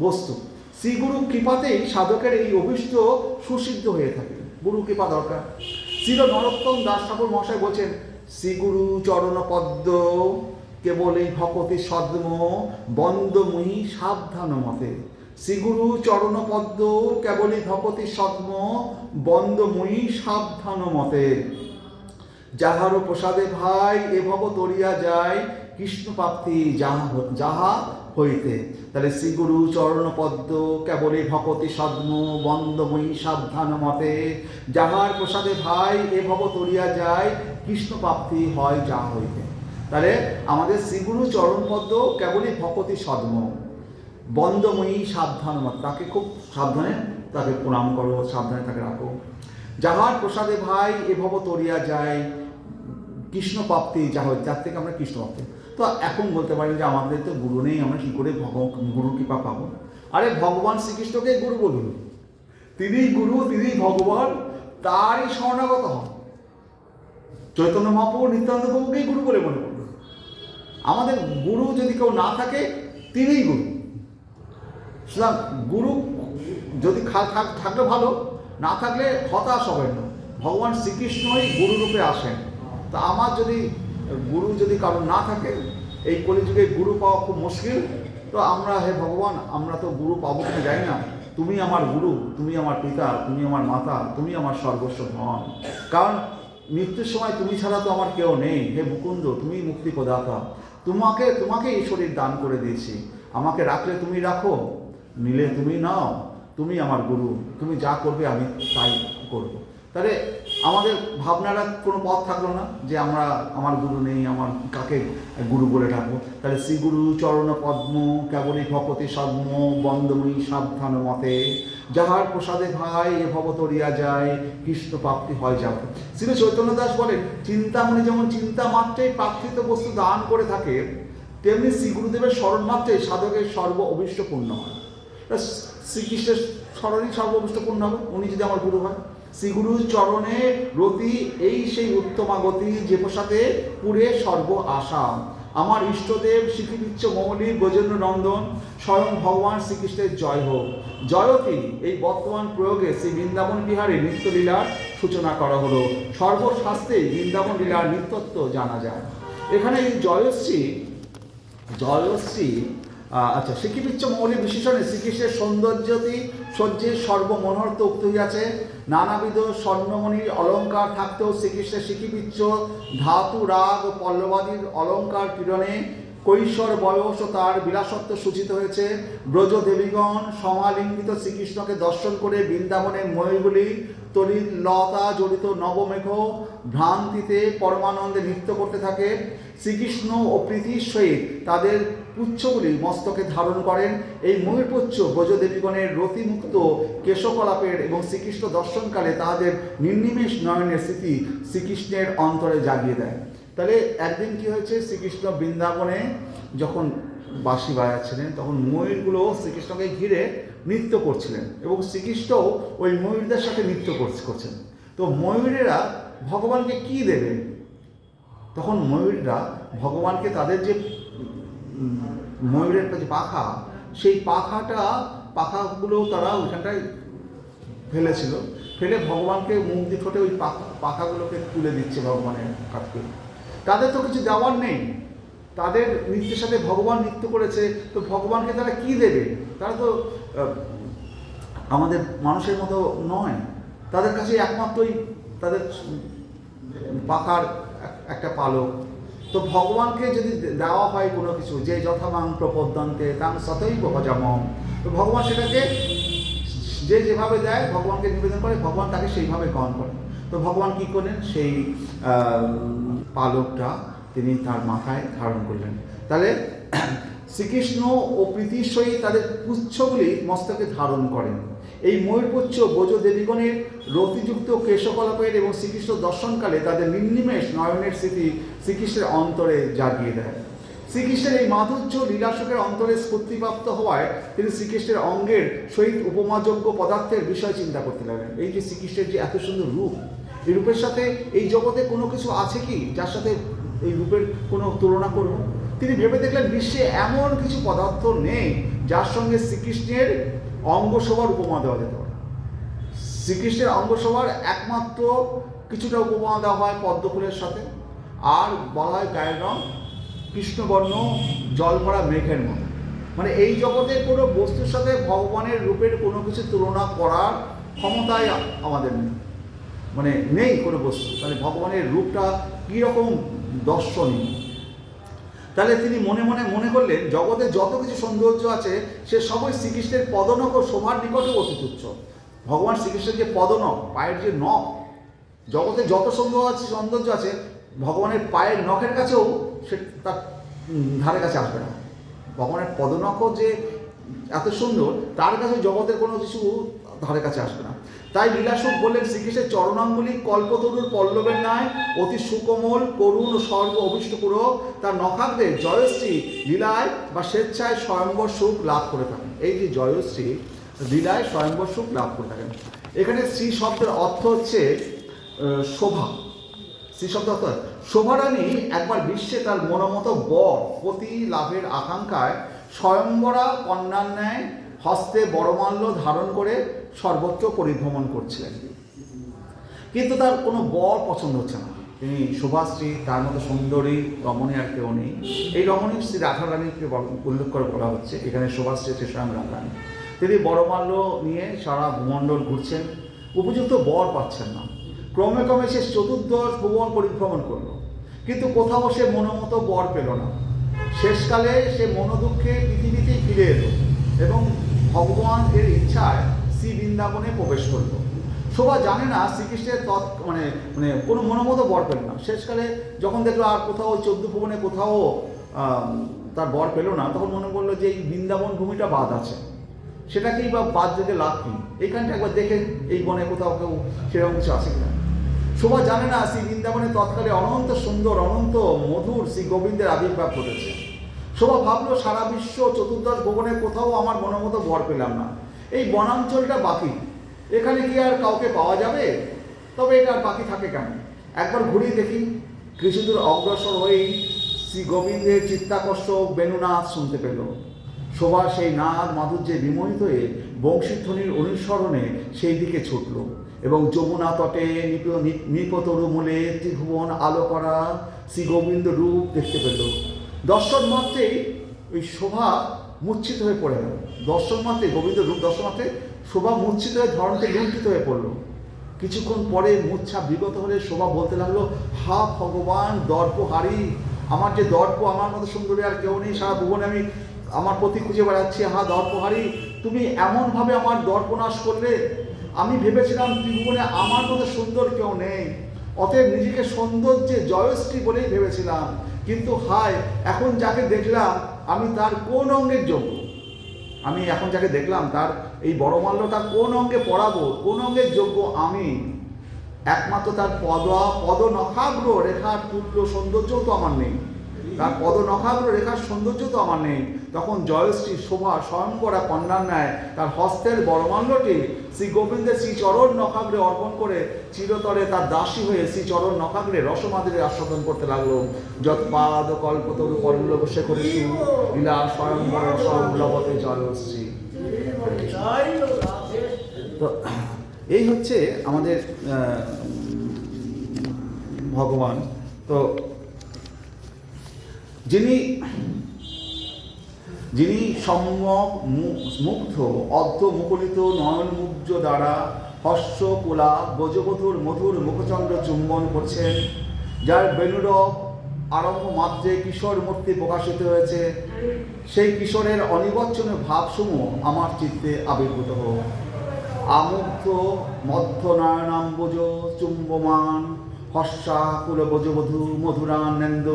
বস্তু। শ্রীগুরু কৃপাতেই সাধকের এই অভীষ্ট সুসিদ্ধ হয়ে থাকে। গুরু কৃপা দরকার। শ্রী নরোত্তম দাস ঠাকুর মহাশয় বলছেন, শ্রীগুরু চরণ পদ্ম কেবলই ভকতি সদ্ম বন্দমুহি সাবধান মতে। শ্রীগুরু চরণ পদ্ম কেবলই ভকতি সদ্ম বন্দমুহি সাবধান মতে। যাহারও প্রসাদে ভাই এভব তরিয়া যায় কৃষ্ণ প্রাপ্তি যাহা হইতে। তাহলে শ্রীগুরু চরণ পদ্ম কেবলই ভকতি সদ্ম বন্দময়ী সাবধান মতে। যাহার প্রসাদে ভাই এভব তরিয়া যায় কৃষ্ণ প্রাপ্তি হয় যা হইতে। তাহলে আমাদের শ্রীগুরু চরণ পদ্ম কেবলই ভকতি সদ্ম বন্দময়ী সাবধান মতে, তাকে খুব সাবধানে তাকে প্রণাম করো, সাবধানে তাকে রাখো। যাহার প্রসাদে ভাই এভব তরিয়া যায় কৃষ্ণ প্রাপ্তি যা হয়, যার থেকে আমরা কৃষ্ণ প্রাপ্তি। তো এখন বলতে পারি যে আমাদের তো গুরু নেই, আমরা কী করে গুরু কৃপা পাবো? আরে ভগবান শ্রীকৃষ্ণকে গুরু বলুন, তিনি গুরু, তিনি ভগবান, তারই শরণাগত হন। চৈতন্য মহাপ্রভু নিত্যানন্দ প্রভুকেই গুরু বলে মনে করুন। আমাদের গুরু যদি কেউ না থাকে, তিনিই গুরু। সুতরাং গুরু যদি থাকলে ভালো, না থাকলে হতাশ হবেন না। ভগবান শ্রীকৃষ্ণই গুরুরূপে আসেন। তা আমার যদি গুরু যদি কারণ না থাকে, এই কলিযুগে গুরু পাওয়া খুব মুশকিল। তো আমরা, হে ভগবান, আমরা তো গুরু পাবো কিনা যাই না, তুমি আমার গুরু, তুমি আমার পিতা, তুমি আমার মাতা, তুমি আমার সর্বস্ব ধন। কারণ মৃত্যুর সময় তুমি ছাড়া তো আমার কেউ নেই। হে মুকুন্দ, তুমি মুক্তি প্রদাতা, তোমাকে এই শরীর দান করে দিয়েছি। আমাকে রাখলে তুমি রাখো, নিলে তুমি নাও। তুমি আমার গুরু, তুমি যা করবে আমি তাই করব। তাহলে আমাদের ভাবনাটা কোনো পথ থাকলো না যে আমার গুরু নেই, আমার কাকে গুরু বলে ডাকবো। তাহলে শ্রীগুরু চরণ পদ্ম কেবলই ভকতি সদ্ম বন্দময়ী সাবধান মতে। যাহার প্রসাদে ভাই এ ভব তরিয়া যায় কৃষ্ণ প্রাপ্তি হয় যাবে। শ্রী চৈতন্য দাস বলেন, চিন্তামণি যেমন চিন্তা মাত্রেই প্রাপ্তিত বস্তু দান করে থাকে, তেমনি শ্রীগুরুদেবের স্মরণ মাত্রেই সাধকের সর্ব অভীষ্ট পূর্ণ হয়। শ্রীকৃষ্ণের স্মরণই সর্ব অভীষ্ট পূর্ণ হবে, উনি যদি আমার গুরু হয়। শ্রীগুরু চরণে রতি এই সেই উত্তমা গতি, যে প্রসাদে পুরে সর্ব আশা। আমার ইষ্টদেব শ্রীকৃষ্ণ মৌলি ব্রজেন্দ্র নন্দন স্বয়ং ভগবান শ্রীকৃষ্ণের জয় হোক। জয়তী এই বর্তমান প্রয়োগে শ্রী বৃন্দাবন বিহারে নিত্যলীলার সূচনা করা হলো। সর্বশাস্ত্রে বৃন্দাবন লীলার নিত্যত্ব জানা যায়। এখানে এই জয়শ্রী আচ্ছা, শ্রীকৃষ্ণ মৌলি বিশেষণে শ্রীকৃষ্ণের সৌন্দর্যতি সহ্যের সর্বমনোহরত উক্ত হইয়াছে। নানাবিধ স্বর্ণমণির অলঙ্কার থাকতেও শ্রীকৃষ্ণের শ্রীকৃষ্ণ ধাতু রাগ ও পল্লবাদীর অলঙ্কার কিরণে কৈশোর বয়স ও তার বিলাসত্ব সূচিত হয়েছে। ব্রজ দেবীগণ সমালিঙ্গিত শ্রীকৃষ্ণকে দর্শন করে বৃন্দাবনের ময়ূরগুলি তলির লতা জড়িত নবমেঘ ভ্রান্তিতে পরমানন্দে নৃত্য করতে থাকে। শ্রীকৃষ্ণ ও প্রীতির সহিত তাদের পুচ্ছগুলি মস্তকে ধারণ করেন। এই ময়ূরপুচ্ছ ব্রজদেবীগণের রতিমুক্ত কেশকলাপের এবং শ্রীকৃষ্ণ দর্শনকালে তাহাদের নির্নিমেষ নয়নের স্মৃতি শ্রীকৃষ্ণের অন্তরে জাগিয়ে দেয়। তাহলে একদিন কি হয়েছে, শ্রীকৃষ্ণ বৃন্দাবনে যখন বাঁশি বাজাচ্ছিলেন তখন ময়ূরগুলো শ্রীকৃষ্ণকে ঘিরে নৃত্য করছিলেন এবং শ্রীকৃষ্ণও ওই ময়ূরদের সাথে নৃত্য করছেন। তো ময়ূরেরা ভগবানকে কি দেবে? তখন ময়ূররা ভগবানকে তাদের যে ময়ূরের যে পাখা, সেই পাখাগুলো তারা ওইখানটায় ফেলেছিল, ফেলে ভগবানকে মুখ দিয়ে ঠোঁটে ওই পাখাগুলোকে তুলে দিচ্ছে ভগবানের কাছে। তাদের তো কিছু দেওয়ার নেই, তাদের নৃত্যের সাথে ভগবান নৃত্য করেছে, তো ভগবানকে তারা কি দেবে? তারা তো আমাদের মানুষের মতো নয়, তাদের কাছে একমাত্রই তাদের পাখার একটা পালক। তো ভগবানকে যদি দেওয়া হয় কোনো কিছু, যে যথামাং প্রপদ্যন্তে তাং সতৈব ভজামম, তো ভগবান সেটাকে যে যেভাবে দেয় ভগবানকে নিবেদন করে, ভগবান তাকে সেইভাবে গ্রহণ করে। তো ভগবান কী করলেন, সেই পালকটা তিনি তার মাথায় ধারণ করলেন। তাহলে শ্রীকৃষ্ণ ও প্রীতির সহিত তাদের পুচ্ছগুলি মস্তকে ধারণ করেন। এই ময়ূরপুচ্ছ ব্রজদেবীগণের রতিযুক্ত কেশকলাপের এবং শ্রীকৃষ্ণ দর্শনকালে তাদের নির্নিমেষ নয়নের স্মৃতি শ্রীকৃষ্ণের অন্তরে জাগিয়ে দেয়। শ্রীকৃষ্ণের এই মাধুর্য লীলাশোকের অন্তরে স্ফূর্তিপ্রাপ্ত হওয়ায় তিনি শ্রীকৃষ্ণের অঙ্গের সহিত উপমাযোগ্য পদার্থের বিষয় চিন্তা করতে লাগলেন। এই যে শ্রীকৃষ্ণের যে এত সুন্দর রূপ, এই রূপের সাথে এই জগতে কোনো কিছু আছে কি যার সাথে এই রূপের কোনো তুলনা করব? তিনি ভেবে দেখলেন বিশ্বে এমন কিছু পদার্থ নেই যার সঙ্গে শ্রীকৃষ্ণের অঙ্গশোভার উপমা দেওয়া যেতে পারে। শ্রীকৃষ্ণের অঙ্গশোভার একমাত্র কিছুটা উপমা দেওয়া হয় পদ্মফুলের সাথে, আর বলা হয় গায়ের রং কৃষ্ণবর্ণ জল ভরা মেঘের মতো। মানে এই জগতে কোনো বস্তুর সাথে ভগবানের রূপের কোনো কিছু তুলনা করার ক্ষমতাই আমাদের নেই, মানে নেই কোনো বস্তু। তাহলে ভগবানের রূপটা কীরকম দর্শনীয়। তাহলে তিনি মনে মনে করলেন জগতে যত কিছু সৌন্দর্য আছে সে সবই শ্রীকৃষ্ণের পদনখ ও শোভার নিকটে অতি তুচ্ছ। ভগবান শ্রীকৃষ্ণের যে পদনখ, পায়ের যে নখ, জগতে যত সৌন্দর্য আছে ভগবানের পায়ের নখের কাছেও সে তার ধারে কাছে আসবে না। ভগবানের পদনখ যে এত সুন্দর, তার কাছে জগতের কোনো কিছু ধারে কাছে আসবে না। তাই লীলাসুখ বললেন শ্রীকৃষ্ণের চরণাঙ্গুলি কল্পতরুর পল্লবের ন্যায় অতি সুকোমল, করুণ ও সর্ব অভিষ্টপূরক। তার নখাগ্রে জয়শ্রী লীলায় বা স্বেচ্ছায় স্বয়ম্বর সুখ লাভ করে থাকেন। এই যে জয়শ্রী লীলায় স্বয়ম্বর সুখ লাভ করে থাকেন, এখানে শ্রী শব্দের অর্থ হচ্ছে শোভা। শ্রী শব্দ অর্থ শোভারানী একবার বিশ্বে তার মনোমতো বর পতি লাভের আকাঙ্ক্ষায় স্বয়ম্বরা কন্যার ন্যায় হস্তে বড়মাল্য ধারণ করে সর্বত্র পরিভ্রমণ করছিলেন, কিন্তু তার কোনো বর পছন্দ হচ্ছে না। তিনি শোভাশ্রী, তার মতো সুন্দরী রমণী আর কেউ নেই। এই রমণী শ্রী রাধারানীকে উল্লেখ করে বলা হচ্ছে, এখানে শোভাশ্রী হচ্ছে স্বয়ং রাধারানী। তিনি বড়মাল্য নিয়ে সারা ভূমণ্ডল ঘুরছেন, উপযুক্ত বর পাচ্ছেন না। ক্রমে ক্রমে সে চতুর্দশ ভুবন পরিভ্রমণ করল, কিন্তু কোথাও সে মনোমতো বর পেল না। শেষকালে সে মনোদুঃখে পৃথিবীতেই ফিরে এলো এবং ভগবান এর ইচ্ছায় শ্রী বৃন্দাবনে প্রবেশ করল। শোভা জানে না শ্রীকৃষ্ণের মানে কোনো মনোমতো বর পেল না। শেষকালে যখন দেখলো আর কোথাও 14 ভুবনে কোথাও তার বর পেল না, তখন মনে করলো যে এই বৃন্দাবন ভূমিটা বাদ আছে, সেটাকেই বা বাদ যেতে লাভ কি, এইখানটা একবার দেখে এই বনে কোথাও কেউ সেরকম কিছু আছে কিনা। শোভা জানে না শ্রী বৃন্দাবনে তৎকালে অনন্ত সুন্দর, অনন্ত মধুর শ্রী গোবিন্দের আবির্ভাব ঘটেছে। শোভা ভাবলো সারা বিশ্ব চতুর্দশ ভুবনে কোথাও আমার মনোমতো বর পেলাম না, এই বনাঞ্চলটা বাকি, এখানে কি আর কাউকে পাওয়া যাবে? তবে এটা আর বাকি থাকে কেন, একবার ঘুরিয়ে দেখি। কিছুদূর অগ্রসর হয়েই শ্রী গোবিন্দের চিত্তাকর্ষক বেণুনাদ শুনতে পেল। শোভা সেই নাদ মাধুর্যে বিমোহিত হয়ে বংশীধ্বনির অনুসরণে সেই দিকে ছুটল এবং যমুনা তটে নিপতরু মূলে ত্রিভুবন আলো করা শ্রী গোবিন্দ রূপ দেখতে পেল। দর্শন মাত্রেই ওই শোভা মূর্ছিত হয়ে পড়ে গেল। দর্শন মাত্রে, গোবিন্দ রূপ দর্শন মাত্রে শোভা মূর্ছিত হয়ে ধরণতে লুণ্ঠিত হয়ে পড়ল। কিছুক্ষণ পরে মূর্ছা বিগত হলে শোভা বলতে লাগলো, হা ভগবান দর্পহারী, আমার যে দর্প, আমার মতো সুন্দরী আর কেউ নেই, সারা ভুবনে আমি আমার প্রতি খুঁজে বেড়াচ্ছি, হা দর্পহারী, তুমি এমনভাবে আমার দর্পনাশ করলে আমি ভেবেছিলাম ত্রিভুবনে আমার মতো সুন্দর কেউ নেই, অতএব নিজেকে সৌন্দর্যে জয়শ্রী বলেই ভেবেছিলাম। কিন্তু হায়, এখন যাকে দেখলাম আমি তার কোন অঙ্গের যোগ্য? আমি এখন যাকে দেখলাম তার এই বড়মাল্য তার কোন অঙ্গে পড়াবো, কোন অঙ্গের যোগ্য আমি? একমাত্র তার পদ নখাগ্র রেখার তুল্য সৌন্দর্যও তো আমার নেই, তার পদ নখাগ্র রেখার সৌন্দর্য তো আমার নেই। তখন জয়শ্রী শোভা স্বয়ংবরা কন্যার ন্যায় তার হস্তের বড়মাল্যটি শ্রী গোবিন্দের শ্রীচরণ নখাগ্রে অর্পণ করে চিরতরে তার দাসী হয়ে শ্রীচরণ নখাগ্রে রসমাদিরে আস্বাদন করতে লাগলো। যৎ পাদ কল্পতরু পল্লব শেখরিষু লীলা স্বয়ংবর রসমলভতে জয়শ্রী। তো এই হচ্ছে আমাদের ভগবান। তো যিনি সম্যক মুগ্ধ অর্ধ মুকুলিত নয়ন মুগ্ধ দ্বারা হর্ষ কোলা ব্রজবধূর মধুর মুখচন্দ্র চুম্বন করছেন, যার বেণুরব আরম্ভ মাত্রে কিশোর মূর্তি প্রকাশিত হয়েছে, সেই কিশোরের অনিবচ্ছন ভাবসমূহ আমার চিত্তে আবির্ভূত হোক। আমুগ্ধ মধ্য নয়নাম্বুজ চুম্বমান হর্ষাকুল ব্রজবধূ মধুরানন্দ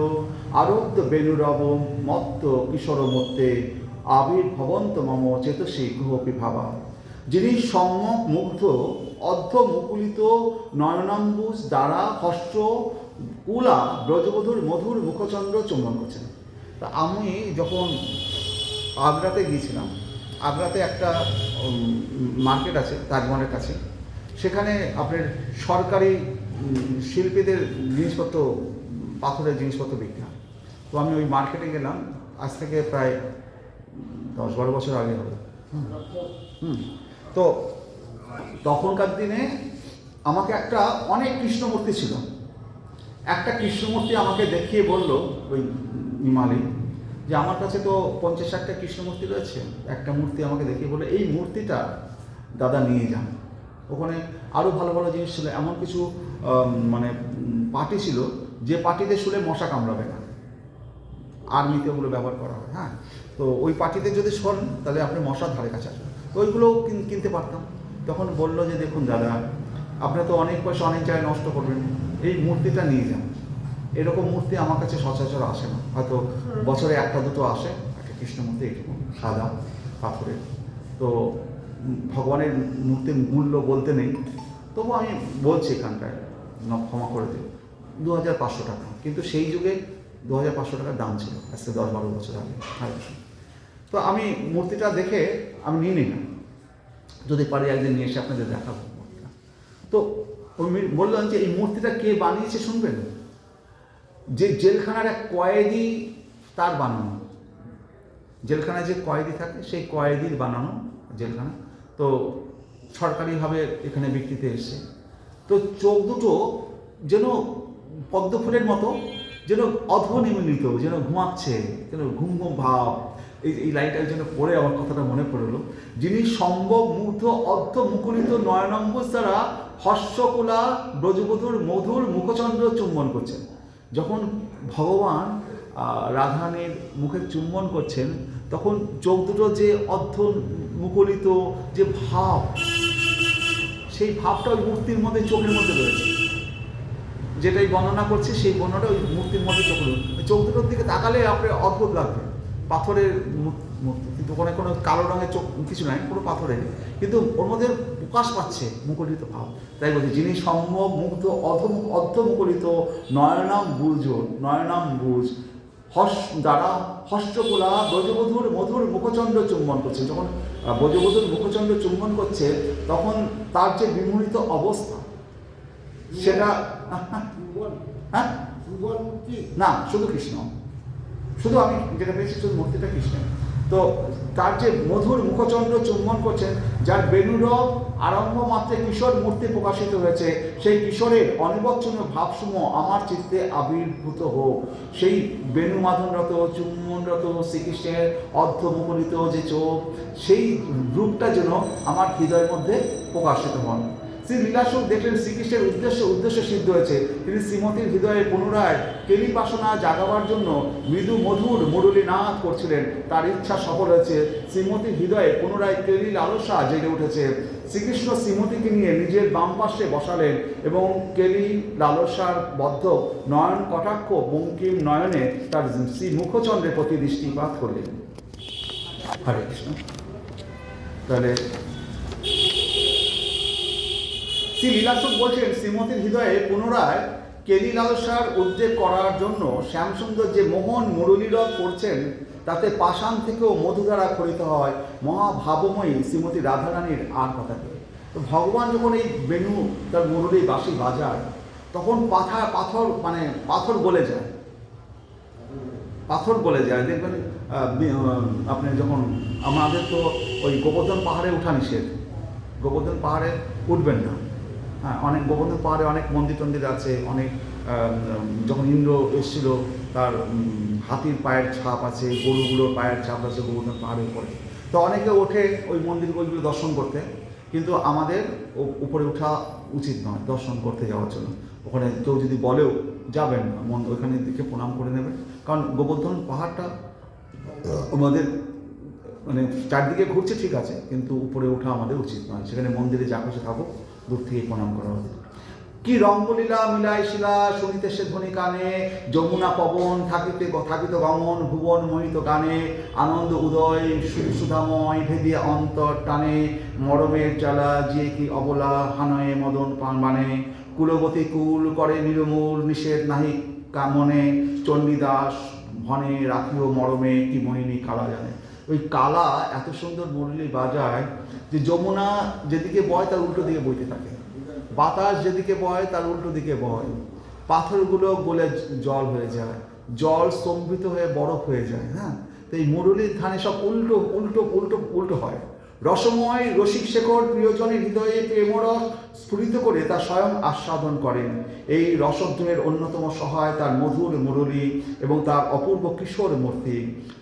আরব্ধ বেণুরব মত্ত কিশোর মূর্তে আবির্ভবন্ত মম চেতসী গুহপি ভাবা। যিনি সম্যক মুগ্ধ অর্ধ মুকুলিত নয়নাম্বুজ দ্বারা হর্ষ কুলা ব্রজবধূর মধুর মুখচন্দ্র চুম্বন করছেন। তা আমি যখন আগ্রাতে গিয়েছিলাম, আগ্রাতে একটা মার্কেট আছে তাজমহলের কাছে, সেখানে আপনার সরকারি শিল্পীদের জিনিসপত্র, পাথরের জিনিসপত্র বিক্রি হয়। তো আমি ওই মার্কেটে গেলাম, আজ থেকে প্রায় 10-12 বছর আগে হবে। তো তখনকার দিনে আমাকে একটা অনেক কৃষ্ণমূর্তি ছিল, একটা কৃষ্ণমূর্তি আমাকে দেখিয়ে বলল ওই নিমালি যে আমার কাছে তো 50-60টা কৃষ্ণমূর্তি রয়েছে, একটা মূর্তি আমাকে দেখিয়ে বললো এই মূর্তিটা দাদা নিয়ে যান। ওখানে আরও ভালো ভালো জিনিস ছিল, এমন কিছু মানে পাটি ছিল যে পাটিতে শুলে মশা কামড়াবে না, আর্মিতে ওগুলো ব্যবহার করা হয়। হ্যাঁ, তো ওই পাটিতে যদি শোন তাহলে আপনি মশার ধারে কাছে আসবেন। তো ওইগুলোও কিনতে পারতাম। তখন বললো যে দেখুন দাদা, আপনারা তো অনেক পয়সা অনেক জায়গায় নষ্ট করবেন, এই মূর্তিটা নিয়ে যান। এরকম মূর্তি আমার কাছে সচরাচর আসে না, হয়তো বছরে একটা দুটো আসে, একটা কৃষ্ণ মূর্তি এরকম সাদা পাথরের। তো ভগবানের মূর্তির মূল্য বলতে নেই, তবু আমি বলছি এখানটায়, ক্ষমা করে দেব, 2500 টাকা। কিন্তু সেই যুগে 2500 টাকার দাম ছিল, আজকে 10-12 বছর আগে। তো আমি মূর্তিটা দেখে আমি নিয়ে নিলাম, যদি পারি একদিন নিয়ে এসে আপনাদের দেখাবো মূর্তিটা। তো বললাম যে এই মূর্তিটা কে বানিয়েছে শুনবেন? যে জেলখানার এক কয়েদি তার বানানো, জেলখানায় যে কয়েদি থাকে সেই কয়েদির বানানো জেলখানা। তো সরকারিভাবে এখানে বিক্রিতে এসছে। তো চোখ দুটো যেন পদ্ম ফুলের মতো, যেন অধনিমিলিত, যেন ঘুমাচ্ছে, যেন ঘুম ঘুম ভাব। এই লাইনটার জন্য পড়ে আমার কথাটা মনে পড়লো। যিনি সম্ভব মুগ্ধ অর্ধ মুকুলিত নয়নাম্বুজ দ্বারা হর্ষকুলা ব্রজবধূর মধুর মুখচন্দ্র চুম্বন করছেন। যখন ভগবান রাধারানীর মুখে চুম্বন করছেন, তখন চোখ দুটো যে অর্ধ মুকুলিত যে ভাব, সেই ভাবটা ওই মূর্তির মধ্যে, চোখের মধ্যে রয়েছে। যেটাই বর্ণনা করছে সেই বর্ণনাটা ওই মূর্তির মধ্যে চোখ দুটোর দিকে তাকালে আপনার অদ্ভুত লাগবে। পাথরের মূর্তি, কিন্তু ওখানে কোনো কালো রঙের চোখ কিছু নাই, পুরো পাথরের, কিন্তু ওর মধ্যে প্রকাশ পাচ্ছে মুকুলিত ভাব। তাই বলছি, যিনি সম্ভব মুগ্ধ অর্ধ মুকুলিত নয়নাম্বুজ দ্বারা হর্ষকুলা ব্রজবধূর মধুর মুখচন্দ্র চুম্বন করছে। যখন ব্রজবধূর মুখচন্দ্র চুম্বন করছে, তখন তার যে বিমোহিত অবস্থা, সেটা হ্যাঁ না, শুধু কৃষ্ণ, শুধু আমি যেটা পেয়েছি শুধু মূর্তিটা কৃষ্ণ। তো তার যে মধুর মুখচন্দ্র চুম্বন করছেন, যার বেণুরব আরম্ভ মাত্রে কিশোর মূর্তি প্রকাশিত হয়েছে, সেই কিশোরের অনিবচ্ছন্ন ভাবসমূহ আমার চিত্তে আবির্ভূত হোক। সেই বেণুমাধনরত চুম্বনরত শ্রীকৃষ্ণের অর্ধমুকুলিত যে চোখ, সেই রূপটা যেন আমার হৃদয়ের মধ্যে প্রকাশিত হন। শ্রী লীলাসুখ দেখলেন শ্রীকৃষ্ণের উদ্দেশ্য সিদ্ধ হয়েছে। তিনি শ্রীমতীর হৃদয়ে পুনরায় কেলি বাসনা জাগাবার জন্য মৃদু মধুর মুরলীনাদ করছিলেন। তার ইচ্ছা সফল হয়েছে। শ্রীমতীর হৃদয়ে পুনরায় কেলি লালসা জেগে উঠেছে। শ্রীকৃষ্ণ শ্রীমতীকে নিয়ে নিজের বাম পাশে বসালেন এবং কেলি লালসার বদ্ধ নয়ন কটাক্ষ বঙ্কিম নয়নে তার শ্রী মুখচন্দ্রের প্রতি দৃষ্টিপাত করলেন। হরে কৃষ্ণ। তাহলে শ্রী লীলাসুখ বলছেন শ্রীমতীর হৃদয়ে পুনরায় কেলি লালসার উদ্রেক করার জন্য শ্যামসুন্দর যে মোহন মুরলীরব করছেন তাতে পাষাণ থেকেও মধুধারা খরিত হয় মহাভাবময়ী শ্রীমতী রাধারানীর আর কথা কি। তো ভগবান যখন এই বেণু তার মুরলী বাঁশি বাজায় তখন পাথর গলে যায়, পাথর গলে যায়। দেখবেন আপনি যখন আমাদের তো ওই গোবর্ধন পাহাড়ে ওঠা নিষেধ, গোবর্ধন পাহাড়ে উঠবেন না। হ্যাঁ, অনেক গোবর্ধন পাহাড়ে অনেক মন্দির টন্দির আছে। অনেক যখন ইন্দ্র এসেছিল তার হাতির পায়ের ছাপ আছে, গরুগুলোর পায়ের ছাপ আছে গোবর্ধন পাহাড়ের উপরে। তো অনেকে ওঠে ওই মন্দিরগুলো দর্শন করতে, কিন্তু আমাদের উপরে ওঠা উচিত নয় দর্শন করতে যাওয়ার জন্য। ওখানে কেউ যদি বলেও যাবেন না, ওইখানে দিকে প্রণাম করে নেবেন। কারণ গোবর্ধন পাহাড়টা আমাদের মানে চারদিকে ঘুরছে ঠিক আছে, কিন্তু উপরে ওঠা আমাদের উচিত নয়। সেখানে মন্দিরে যা কিছু থাকুক দূর থেকে প্রণাম করা হবে। কি রঙ্গলীলা মিলাইশিলা শুনিতে সে ধ্বনি কানে, যমুনা পবন থাকিত গমন ভুবন মোহিত গানে, আনন্দ উদয় সুধাময় ভেদিয়া অন্তর টানে, মরমের জ্বালা যে কি অবলা হানয়ে মদন মানে, কুলবতী কুল করে নিরমূল নিষেধ নাহি কামনে, চণ্ডীদাস ভনে রাখিও মরমে কি মোহিনী কালা জানে। ওই কালা এত সুন্দর মুরলী বাজায় যে যমুনা যেদিকে বয় তার উল্টো দিকে বইতে থাকে, বাতাস যেদিকে বয় তার উল্টো দিকে বয়, পাথরগুলো গলে জল হয়ে যায়, জল স্তম্ভিত হয়ে বরফ হয়ে যায়। হ্যাঁ, তো এই মুরলীর ধানে সব উল্টো উল্টো উল্টো উল্টো হয়। রসময় রসিক শেখর প্রিয়জনের হৃদয়ে প্রেমরস স্ফুরিত করে তা স্বয়ং আস্বাদন করেন। এই রসধ্বনের অন্যতম সহায় তার মধুর মুরলী এবং তার অপূর্ব কিশোর মূর্তি।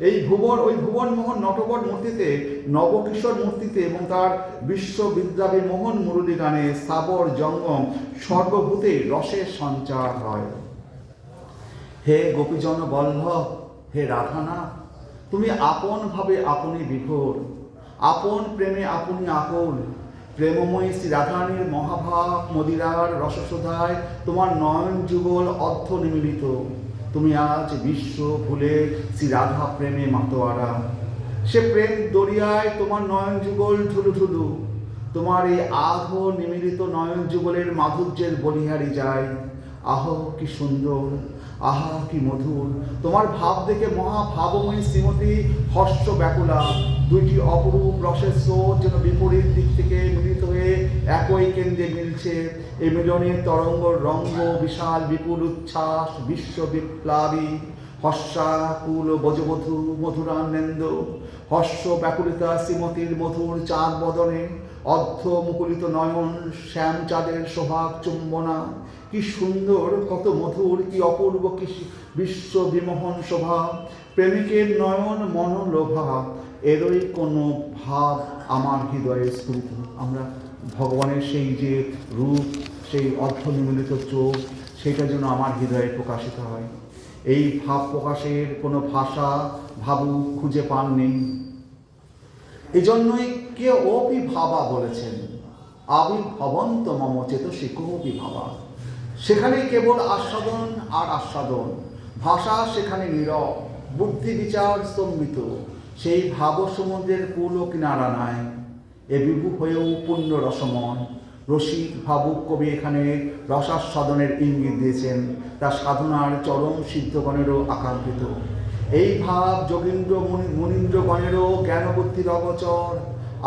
ওই ভুবনমোহন নটবর মূর্তিতে, নবকিশোর মূর্তিতে এবং তার বিশ্ববিদ্যাবী মোহন মুরলী গানে স্থাবর জঙ্গম সর্বভূতে রসের সঞ্চার হয়। হে গোপীজন বল্লভ, হে রাধানা, তুমি আপন ভাবে আপনি বিভোর, আপন প্রেমে আপনি আকুল। প্রেমময়ী শ্রী রাধারানীর মহাভাব মদিরার রসসোধায় তোমার নয়ন যুগল অর্ধ নিমিলিত। তুমি আজ বিশ্ব ভুলে শ্রী রাধা প্রেমে মাতোয়ারা। সে প্রেম দরিয়ায় তোমার নয়ন যুগল ঢুলু ঢুলু। তোমার এই আধ নিমিলিত নয়ন যুগলের মাধুর্যের বলিহারি যায়। আহ কি সুন্দর, আহা কি মধুর। তোমার ভাব দেখে মহাভাবময়ী শ্রীমতী হর্ষ ব্যাকুলা। দুইটি অপরূপ রসের স্রোত যেন বিপরীত দিক থেকে মিলিত হয়ে একই কেন্দ্রে মিলছে। এই মিলনের তরঙ্গ রঙ্গ বিশাল বিপুল উচ্ছ্বাস বিশ্ব বিপ্লবী। হর্ষাকুল বজবধূ মধুরানন্দ, হর্ষ ব্যাকুলিতা শ্রীমতীর মধুর চাঁদ বদনে, অর্ধ মুকুলিত নয়ন শ্যাম চাঁদের সোহাগ চুম্বনা। কি সুন্দর, কত মধুর, কি অপূর্ব, কি বিশ্ব বিমোহন শোভা। প্রেমিকের নয়ন মনোলোভা, এরই কোনো ভাব আমার হৃদয়ে স্ফুরিত। আমরা ভগবানের সেই যে রূপ, সেই অর্ধনিমিলিত চোখ, সেটা যেন আমার হৃদয়ে প্রকাশিত হয়। এই ভাব প্রকাশের কোনো ভাষা ভাবুক খুঁজে পাননি। এই জন্যই কে অপি ভাবা বলেছেন, আবির্ভবন্ত মম চেতসি কোপি ভাবা। সেখানে কেবল আস্বাদন আর আস্বাদন, ভাষা সেখানে নীরব, বুদ্ধি বিচার স্তম্ভিত। সেই ভাব সমুদ্রের কুল ও কিনারা নাই, এ বিভু হয়েও পূর্ণ রসময়। রসিক ভাবুক কবি এখানে রসাস্বাদনের ইঙ্গিত দিয়েছেন, তার সাধনার চরম সিদ্ধগণেরও আকাঙ্ক্ষিত। এই ভাব যোগীন্দ্র মুনীন্দ্রগণেরও জ্ঞানবুদ্ধির অগোচর,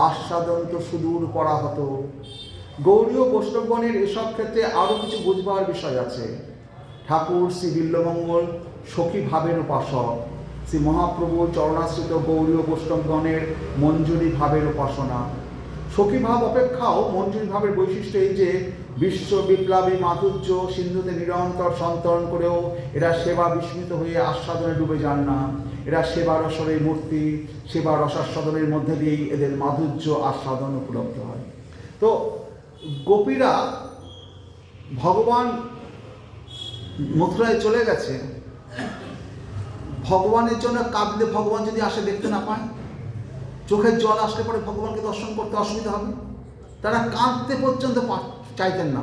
আস্বাদন তো সুদূর পরাহত। গৌড়ীয় বৈষ্ণবগণের এসব ক্ষেত্রে আরও কিছু বুঝবার বিষয় আছে। ঠাকুর শ্রী বিল্লমঙ্গল সখী ভাবের উপাসক, শ্রী মহাপ্রভু চরণাশ্রিত গৌড়ীয় বৈষ্ণবগণের মঞ্জুরি ভাবের উপাসনা। সখী ভাব অপেক্ষাও মঞ্জুরি ভাবের বৈশিষ্ট্য এই যে বিশ্ব বিপ্লবী মাধুর্য সিন্ধুতে নিরন্তর সন্তরণ করেও এরা সেবা বিস্মিত হয়ে আস্বাদনে ডুবে যান না। এরা সেবা রসরের মূর্তি, সেবা রসাস্বাদনের মধ্যে দিয়েই এদের মাধুর্য আস্বাদন উপলব্ধ হয়। তো গোপীরা ভগবান মথুরায় চলে গেছে, ভগবানের জন্য কাঁদলে ভগবান যদি আসে দেখতে না পায়, চোখের জল আসলে পরে ভগবানকে দর্শন করতে অসুবিধা হবে, তারা কাঁদতে পর্যন্ত চাইতেন না।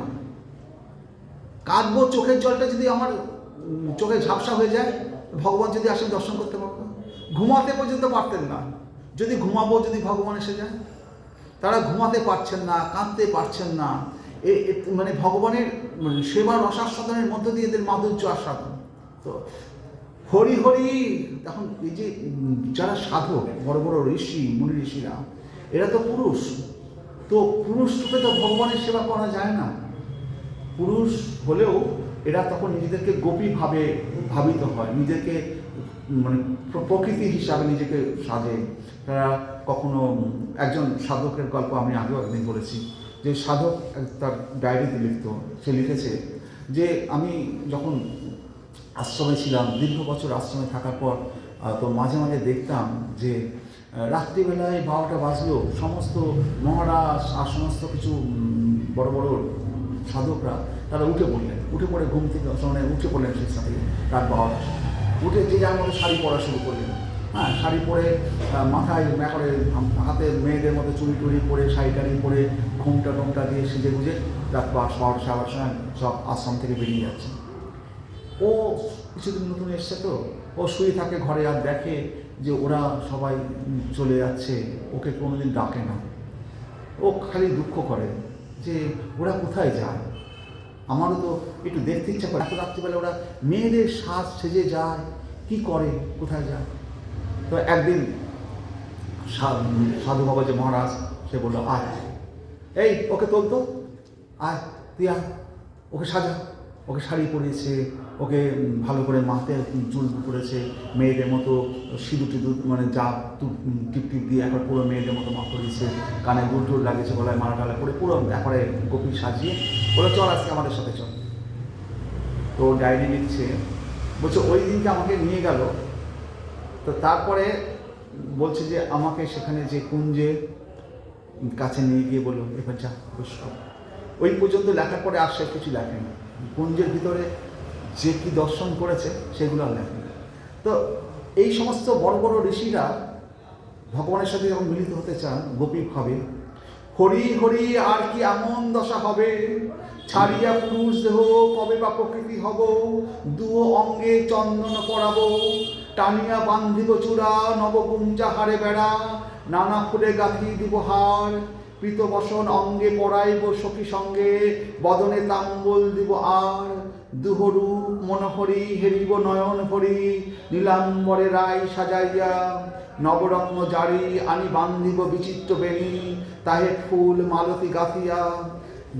কাঁদবো, চোখের জলটা যদি আমার চোখে ঝাপসা হয়ে যায়, ভগবান যদি আসেন দর্শন করতে পারবো। ঘুমাতে পর্যন্ত পারতেন না, যদি ঘুমাবো যদি ভগবান এসে যায়। তারা ঘুমাতে পারছেন না, কাঁদতে পারছেন না। মানে ভগবানের সেবা রসাস্বাদনের মধ্য দিয়ে এদের মাধুর্য আস্বাদন। তো হরি হরি, তখন এই যে যারা সাধক, বড় বড় ঋষি মুনি ঋষিরা, এরা তো পুরুষ, তো পুরুষ রূপে তো ভগবানের সেবা করা যায় না। পুরুষ হলেও এরা তখন নিজেদেরকে গোপী ভাবে ভাবিত হয়, নিজেকে মানে প্রকৃতি হিসাবে নিজেকে সাজে। তারা কখনো, একজন সাধকের গল্প আমি আগেও একদিন বলেছি, যে সাধক তার ডায়েরিতে লিখত, সে লিখেছে যে আমি যখন আশ্রমে ছিলাম, দীর্ঘ বছর আশ্রমে থাকার পর, তো মাঝে মাঝে দেখতাম যে রাত্রিবেলায় 12টা বাজলো, সমস্ত মহারাজ আর সমস্ত কিছু বড় বড় সাধকরা তারা উঠে পড়ে ঘুম থেকে উঠে পড়লেন সেই সাথে রাত 12টা, উঠে যে যার মতো শাড়ি পরা শুরু করলেন। হ্যাঁ, শাড়ি পরে, মাথায় করে, হাতে মেয়েদের মতো চুড়ি টুড়ি পরে, শাড়ি টাড়ি পরে, ঘুমটা দিয়ে সেজে গুজে রাত 12টা 12টার সময় সব আশ্রম থেকে বেরিয়ে যাচ্ছে। ও কিছুদিন নতুন এসছে, তো ও শুয়ে থাকে ঘরে, আর দেখে যে ওরা সবাই চলে যাচ্ছে, ওকে কোনোদিন ডাকে না। ও খালি দুঃখ করে যে ওরা কোথায় যায়, আমারও তো একটু দেখতে ইচ্ছা করে। এত রাত্রিবেলা ওরা মেয়েদের সাজ সেজে যায়, কি করে, কোথায় যায়। তো একদিন সাধু বাবা যে মহারাজ, সে বললো, আয়, এই ওকে তোলতো, আয় তুই আয়, ওকে সাজা। ওকে শাড়ি পরিয়েছে, ওকে ভালো করে মাথায় চুল করেছে, মেয়েদের মতো সিঁদুর টিঁদুর মানে যা টিপ টিপ দিয়ে একবার পুরো মেয়েদের মতো মা করিয়েছে, কানে দুল টুল লাগিয়েছে, গলায় মালা টালা করে পুরো একবারে গোপী সাজিয়ে বলে, চল আজকে আমাদের সাথে চল। তো ডায়েরি লিখছে, বলছে ওই দিনকে আমাকে নিয়ে গেল। তো তারপরে বলছে যে আমাকে সেখানে যে কুঞ্জের কাছে নিয়ে গিয়ে বললো, এবার যা বস। ওই পর্যন্ত লেখার পরে আর সে কিছু লেখেনি। কুঞ্জের ভিতরে যে কি দর্শন করেছে সেগুলো আর লেখেনি। তো এই সমস্ত বড় বড় ঋষিরা ভগবানের সাথে যখন মিলিত হতে চান গোপীভাবে, হরি হরি আর কি এমন দশা হবে, ছাড়িয়া পুরুষ দেহ কবে বা প্রকৃতি হব, দুও অঙ্গে চন্দন পরাবো, টানিয়া বান্ধিব চূড়া, নবগুঞ্জা হারে বেড়া, নানা ফুলে গাঁথি দিব হার, পীতবসন অঙ্গে পরাইব সখী সঙ্গে, বদনে তাম্বল দিব আর, দুহরূপ মনোহরি হেরিব নয়ন ভরি, নীলাম্বরে রায় সাজাইয়া, নবরত্ন জারি আনি বান্ধিব বিচিত্র বেণী, তাহে ফুল মালতী গাঁথিয়া,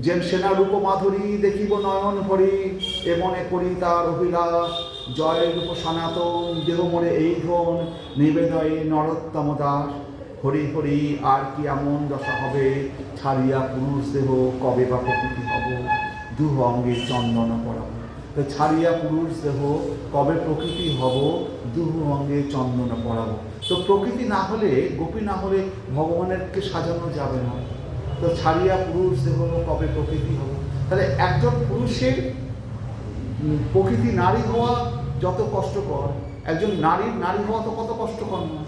যেন সেনারূপ মাধুরী দেখিব নয়ন ভরি, এ মনে করি তার অভিলাষ, জয় রূপ সনাতন দেহ মনে এই ধন, নিবেদয়ে নরোত্তম দাস, হরি হরি আর কি এমন দশা হবে, ছাড়িয়া পুরুষ দেহ কবে বা প্রকৃতি হব, দুহ অঙ্গে চন্দন পরাবো। তো ছাড়িয়া পুরুষ দেহ কবে প্রকৃতি হব, দুহ অঙ্গে চন্দন পরাবো। তো প্রকৃতি না হলে, গোপী না হলে ভগবানেরকে সাজানো যাবে না। তো ছাড়িয়া পুরুষ দেহ কবে প্রকৃতি হব। তাহলে একজন পুরুষের প্রকৃতি নারী হওয়া যত কষ্টকর, একজন নারীর নারী হওয়া তো কত কষ্টকর না।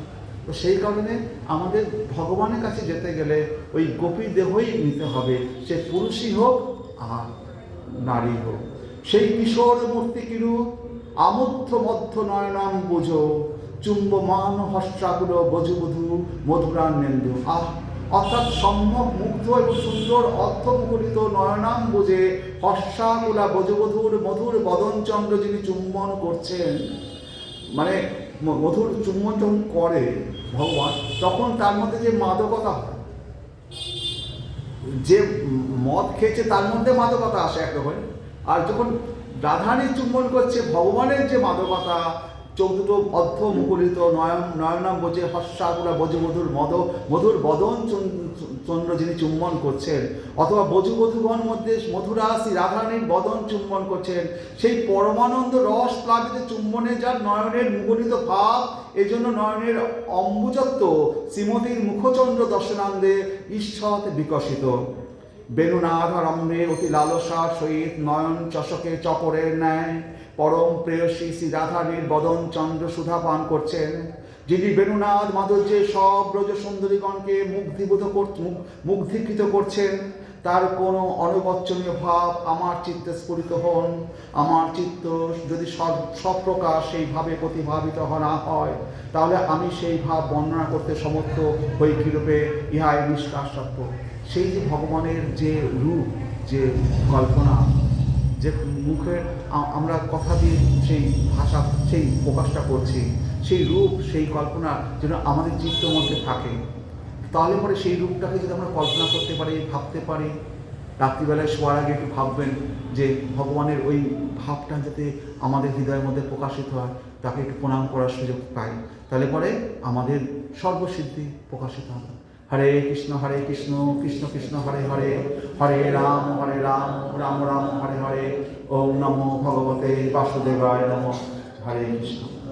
তো সেই কারণে আমাদের ভগবানের কাছে যেতে গেলে ওই গোপী দেহই নিতে হবে, সে পুরুষই হোক আর নারী হোক। সেই কিশোর মূর্তি কিরূপ, আমূর্থ মধ্য নয়নাম বোঝো, চুম্বমান হস্রাকুল বধূবধূ মধুরান্নেন্দু। অর্থাৎ সম্যক মুগ্ধ এবং সুন্দর অর্থমুখরিত নয়নাম বোঝে হর্ষাকুলা বধূবধূর মধুর বদনচন্দ্র যিনি চুম্বন করছেন, মানে মধুর চুম্বন যখন করে ভগবান, তখন তার মধ্যে যে মাদকতা হয়, যে মদ খেয়েছে তার মধ্যে মাদকতা আসে একরকম। আর যখন রাধারানী চুম্বন করছে, ভগবানের যে মাদকতা, চোখ দুটো অর্ধ মুকুলিত, নয়নাম বোঝে হর্ষাকুলা বধূবধূর মধুর বদন চন্দ্র যিনি চুম্বন করছেন, অথবা বধূবধূগণ মধ্যে মধুরাসী রাধারানীর বদন চুম্বন করছেন, সেই পরমানন্দ রস প্লাবিত চুম্বনে যার নয়নের মুকুলিত ভাব, এই জন্য নয়নের অম্বুজত্ব শ্রীমতীর মুখচন্দ্র দর্শনান্দে ঈশ্বর বিকশিত। বেণুনাদ আরম্ভে অতি লালসার সহিত নয়ন চষকে চপরের ন্যায় পরম প্রেয়সী শ্রী রাধারীর বদন চন্দ্র সুধা পান করছেন, যিনি বেণুনাদ মাধুর্যে সব ব্রজ সুন্দরীগণকে মুগ্ধীকৃত করছেন, তার কোনো অনবচ্চনীয় ভাব আমার চিত্তে স্ফুরিত হন। আমার চিত্ত যদি সব প্রকার সেইভাবে প্রতিভাবিত না হয়, তাহলে আমি সেই ভাব বর্ণনা করতে সমর্থ হই কীরূপে, ইহাই নিষ্কাশব্য। সেই যে ভগবানের যে রূপ, যে কল্পনা, যে মুখের আমরা কথা দিয়ে সেই ভাষা, সেই প্রকাশটা করছি, সেই রূপ, সেই কল্পনা যেন আমাদের চিত্তের মধ্যে থাকে, তাহলে পরে সেই রূপটাকে যদি আমরা কল্পনা করতে পারি, ভাবতে পারি, রাত্রিবেলায় শোয়ার আগে একটু ভাববেন যে ভগবানের ওই ভাবটা যাতে আমাদের হৃদয়ের মধ্যে প্রকাশিত হয়, তাকে একটু প্রণাম করার সুযোগ পাই, তাহলে পরে আমাদের সর্বসিদ্ধি প্রকাশিত হবে। হরে কৃষ্ণ কৃষ্ণ কৃষ্ণ হরে হরে, হরে রাম রাম রাম হরে হরে। ওম নমো ভগবতে বাসুদেবায় নমঃ। হরে কৃষ্ণ।